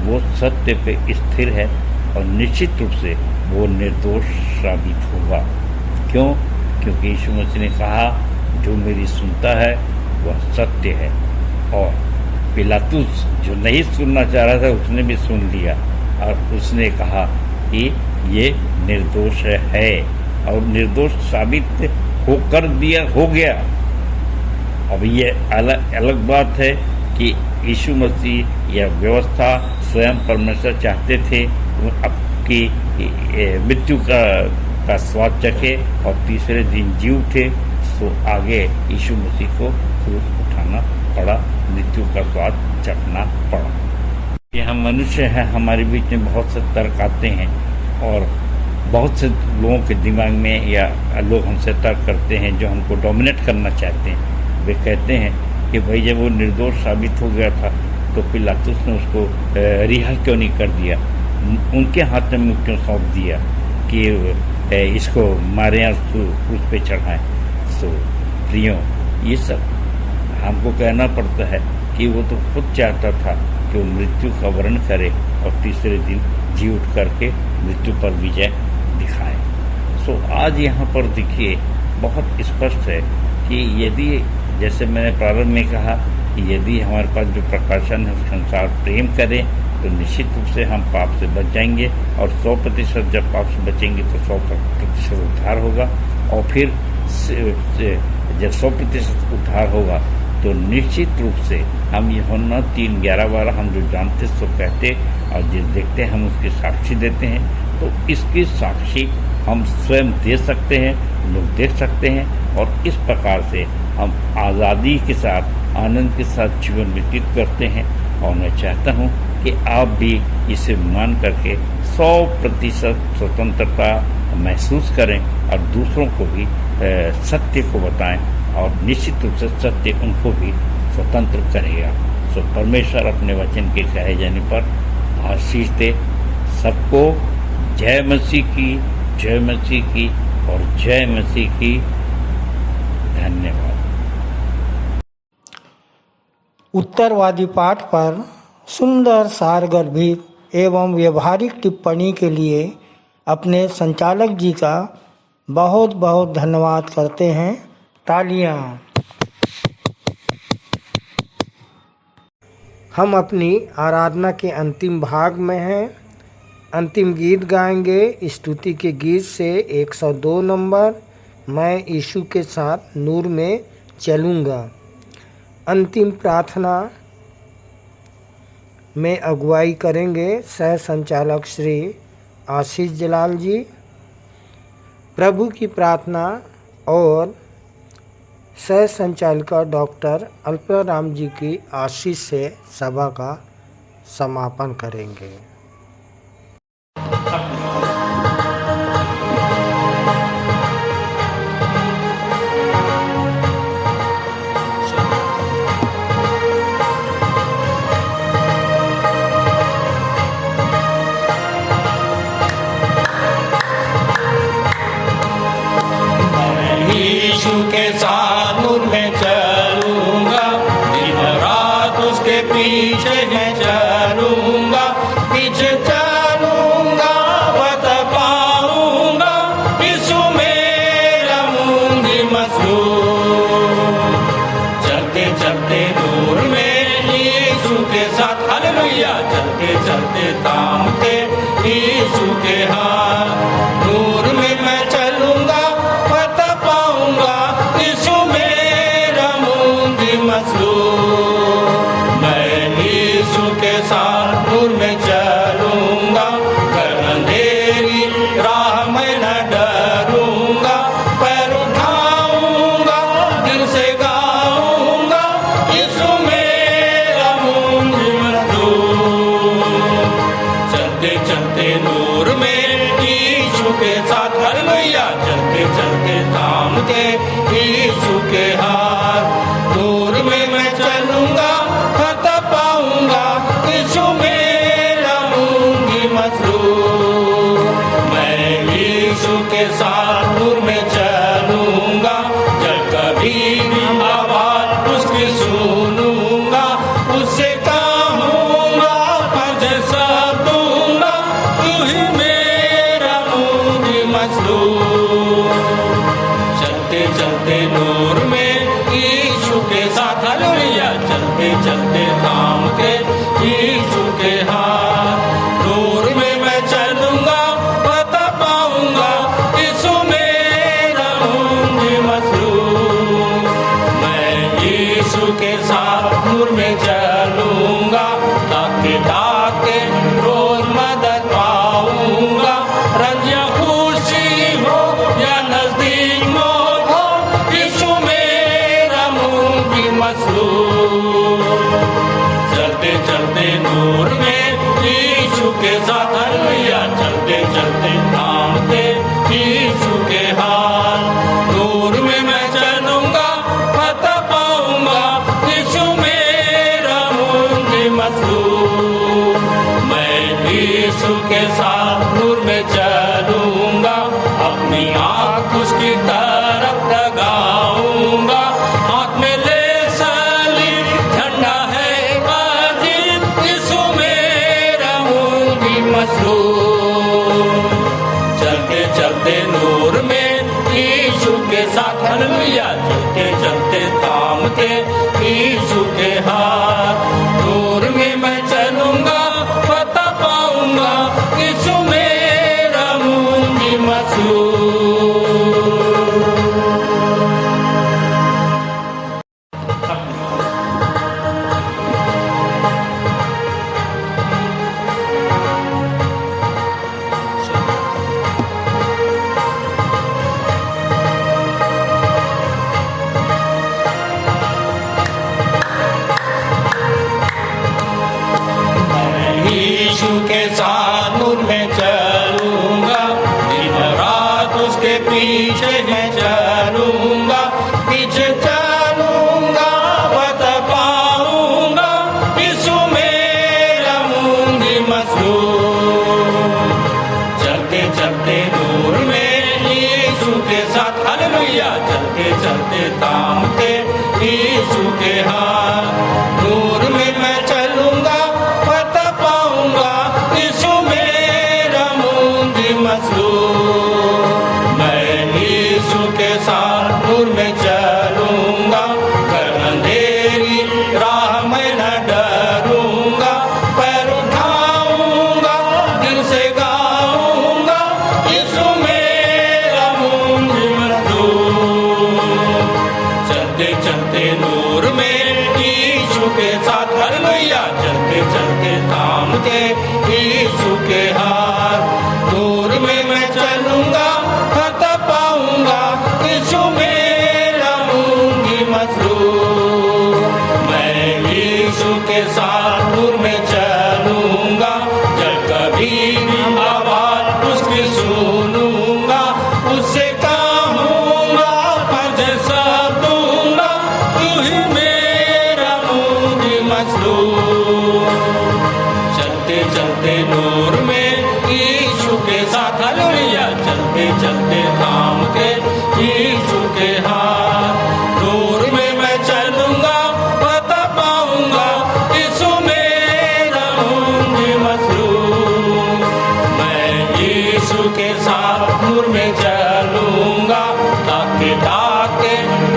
वो सत्य पे स्थिर है और निश्चित रूप से वो निर्दोष साबित होगा। क्यों? क्योंकि यीशु मसीह ने कहा, जो मेरी सुनता है वह सत्य है। और पिलातुस जो नहीं सुनना चाह रहा था उसने भी सुन लिया और उसने कहा कि ये निर्दोष है और निर्दोष साबित हो गया। अब ये अलग बात है कि यीशु मसीह यह व्यवस्था स्वयं परमेश्वर चाहते थे आपकी मृत्यु का स्वाद चखे और तीसरे दिन जी उठे, तो आगे यीशु मसीह को क्रूस उठाना पड़ा, मृत्यु का स्वाद चखना पड़ा। ये हम मनुष्य हैं, हमारे बीच में बहुत से तर्क आते हैं और बहुत से लोगों के दिमाग में या लोग हमसे तर्क करते हैं जो हमको डोमिनेट करना चाहते हैं। वे कहते हैं कि भाई जब वो निर्दोष साबित हो गया था तो पिलातुस ने उसको रिहा क्यों नहीं कर दिया, उनके हाथ में क्यों सौंप दिया कि इसको मारे या क्रूस पे चढ़ाएं। तो स्त्रियों, ये सब हमको कहना पड़ता है कि वो तो खुद चाहता था कि वो मृत्यु का वर्ण करे और तीसरे दिन जी उठ करके मृत्यु पर विजय दिखाए। सो आज यहाँ पर देखिए बहुत स्पष्ट है कि यदि, जैसे मैंने प्रारंभ में कहा, कि यदि हमारे पास जो प्रकाशन है उसके अनुसार प्रेम करें तो निश्चित रूप से हम पाप से बच जाएंगे, और 100% जब पाप से बचेंगे तो 100% उद्धार होगा। और फिर जब 100% उद्धार होगा तो निश्चित रूप से हम यूहन्ना 3:11-12 हम जो जानते सो कहते और जिस देखते हैं हम उसकी साक्षी देते हैं। तो इसकी साक्षी हम स्वयं दे सकते हैं, लोग देख सकते हैं, और इस प्रकार से हम आज़ादी के साथ, आनंद के साथ जीवन व्यतीत करते हैं। और मैं चाहता हूँ कि आप भी इसे मान करके 100% स्वतंत्रता महसूस करें और दूसरों को भी सत्य को बताएं, और निश्चित रूप से सत्य उनको भी स्वतंत्र करेगा। सो परमेश्वर अपने वचन के कहे जाने पर आशीष दे सबको। जय मसीह की, जय मसीह की और जय मसीह की। धन्यवाद। उत्तरवादी पाठ पर सुंदर सारगर्भित एवं व्यवहारिक टिप्पणी के लिए अपने संचालक जी का बहुत बहुत धन्यवाद करते हैं। तालियां। हम अपनी आराधना के अंतिम भाग में हैं। अंतिम गीत गाएंगे स्तुति के गीत से 102 नंबर, मैं यीशु के साथ नूर में चलूँगा। अंतिम प्रार्थना में अगुवाई करेंगे सह संचालक श्री आशीष जलाल जी। प्रभु की प्रार्थना और सह संचालिका डॉक्टर अल्पराम जी की आशीष से सभा का समापन करेंगे। यीशु के साथ नूर में चलूंगा, दिन रात उसके पीछे मैं चलूंगा, पीछे चलूंगा बता पाऊंगा, यीशु मेरा मुंगी मसलूम। चलते चलते नूर में यीशु के साथ, हालेलुया, चलते चलते थामते यीशु के हाथ, नूर में मैं चलूंगा मैं यीशु के साथ नूर में चलूंगा, अंधेरी राह में न डरूंगा, पैर उठाऊंगा दिल से गाऊंगा, यीशु मेरा मुंजी मजदूर। चलते चलते नूर में यीशु के साथ, हालेलुया, चलते चलते थामते यीशु के हाथ, नूर में मैं चलूंगा फतह पाऊंगा, यीशु मेरा मुंगी मसलूम। मैं यीशु के साथ नूर में चलूंगा, जब कभी भी आवाज उसकी सुनूंगा, उससे कहूंगा फर्ज सब दूंगा, तू ही मेरा मुंगी मसलूम। चलते चलते नूर में यीशु के साथ, हालेलुया, चलते चलते थाम के यीशु के हाथ, नूर में मैं चलूंगा बता पाऊंगा, यीशु मेरा मुंजी मसलूम। मैं यीशु के साथ नूर में चलूंगा, ताके ताके रोज मदद पाऊंगा, रंज या खुशी हो या नजदीक मौत हो, यीशु मेरा मुंगी मसलूम। चलते चलते नूर में यीशु के साथ, हालेलुया, चलते चलते थामते यीशु के हाथ, नूर में मैं चलूंगा फतह पाऊंगा, यीशु मेरा मुंजी मसलूम। मैं यीशु के साथ नूर में चलूंगा, अपनी आँख उसकी तरफ लगाऊंगा, के साथ हालेलुया चलते चलते थामते यीशु के हाथ नूर में मैं चलूंगा पता पाऊंगा यीशु मेरा मुंजी मसूर यीशु के साथ नूर में चलूंगा दिन रात उसके पीछे मैं चलूंगा पीछे चलूंगा बता पाऊंगा यीशु मेरा मुंजी मसूर चलते चलते नूर में यीशु के साथ हालेलुया चलते चलते थामते यीशु के हाथ नूर में मैं चलूंगा पता पाऊंगा यीशु मेरा मुंजी मसूर मैं यीशु के साथ नूर में चलूंगा कर अंधेरी राह में न डरूंगा पैर उठाऊंगा दिल से गाऊंगा यीशु मेरा मुंजी मसूर चलते चलते नूर में यीशु के साथ हालेलुया चलते चलते थामते यीशु के हाथ नूर में मैं चलूंगा पता पाऊंगा यीशु मेरा मुंजी मसूर मैं यीशु के साथ नूर में चलूंगा जब कभी भी आवाज उसकी सुनूंगा उससे कहूंगा फर्ज सब दूंगा तू ही मेरा मुंजी मसूर चलते चलते नूर में यीशु के साथ हालेलुया चलते चलते थामते यीशु के हाथ नूर में मैं चलूंगा पता पाऊंगा यीशु मेरा मुंजी मसूर मैं यीशु के साथ नूर में चलूंगा ताके ताके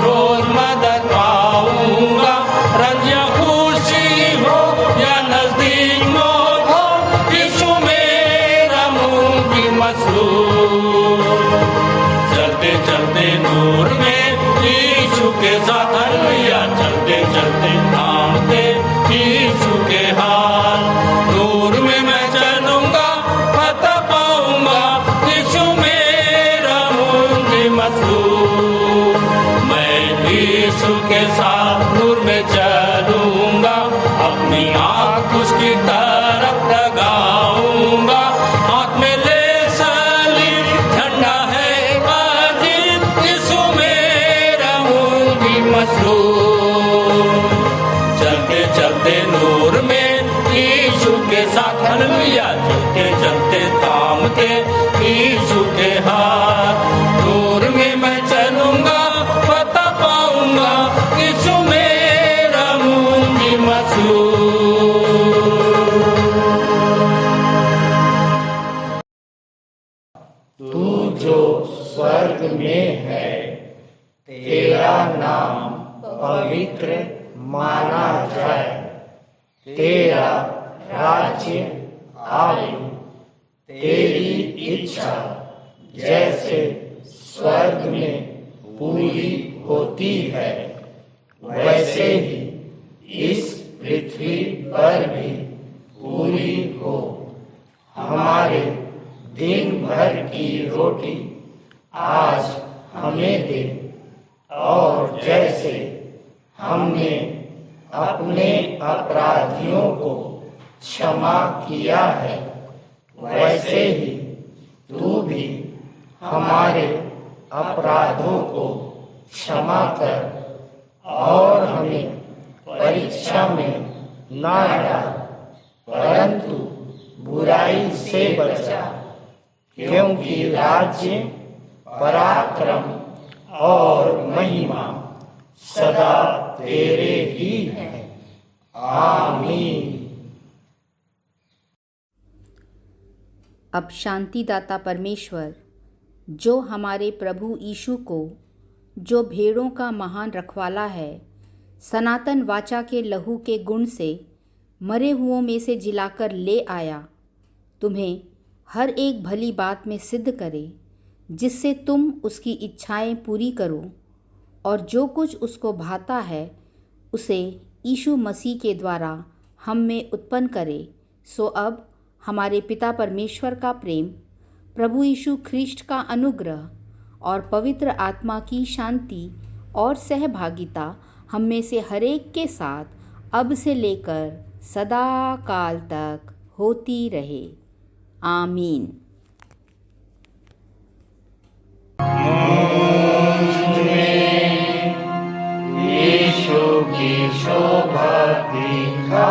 रोज मदद पाऊंगा रंजिया खुशी हो या नजदीक मौत हो यीशु मेरा मुंजी मसूर चलते चलते नूर में यीशु के साथ हालेलुया चलते चलते थामते यीशु के हाथ नूर में मैं चलूंगा पता पाऊंगा यीशु मेरा मुंजी मसूर मैं यीशु के साथ नूर में चलूंगा अपनी आँख उसकी तरफ लगाऊंगा हाथ में ले सली झंडा है अजीब यीशु मेरा मुंजी मसूर चलते चलते नूर में यीशु के साथ हालेलुया चलते चलते थामते यीशु के हाथ नूर में मैं चलूंगा पता पाऊंगा यीशु मेरा मुंजी मसूर तू जो स्वर्ग में है तेरा नाम पवित्र माना जाए तेरा राज्य आए तेरी इच्छा जैसे स्वर्ग में पूरी होती है वैसे ही इस पृथ्वी पर भी पूरी हो हमारे दिन भर की रोटी आज हमें दे और जैसे हमने अपने अपराधियों को क्षमा किया है वैसे ही तू भी हमारे अपराधों को क्षमा कर और हमें परीक्षा में ना डाल परंतु बुराई से बचा क्योंकि राज्य पराक्रम और महिमा सदा तेरे ही है आमीन। अब शांतिदाता परमेश्वर जो हमारे प्रभु यीशु को जो भेड़ों का महान रखवाला है, सनातन वाचा के लहू के गुण से मरे हुओं में से जिलाकर ले आया, तुम्हें हर एक भली बात में सिद्ध करे, जिससे तुम उसकी इच्छाएं पूरी करो और जो कुछ उसको भाता है उसे यीशु मसीह के द्वारा हम में उत्पन्न करे। सो अब हमारे पिता परमेश्वर का प्रेम, प्रभु यीशु ख्रीष्ट का अनुग्रह और पवित्र आत्मा की शांति और सहभागिता हम में से हरेक के साथ अब से लेकर सदा काल तक होती रहे। आमीन। यीशु की शोभा दिखाई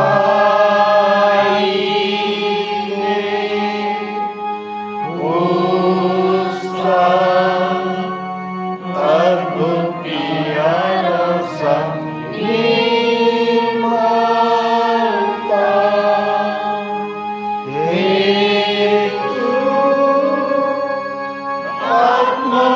उसका अद्भुत प्यारा सा निर्मलता, हे तू आत्मा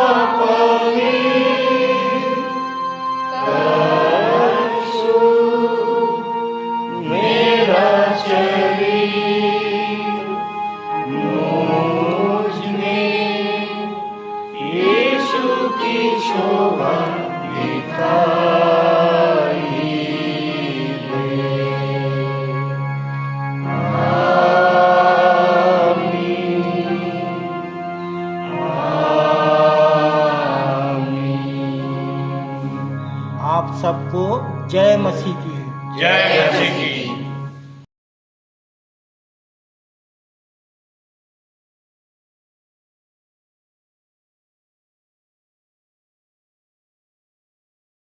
शोभा दिखाई आप सबको जय मसीह की। जय मसीह की।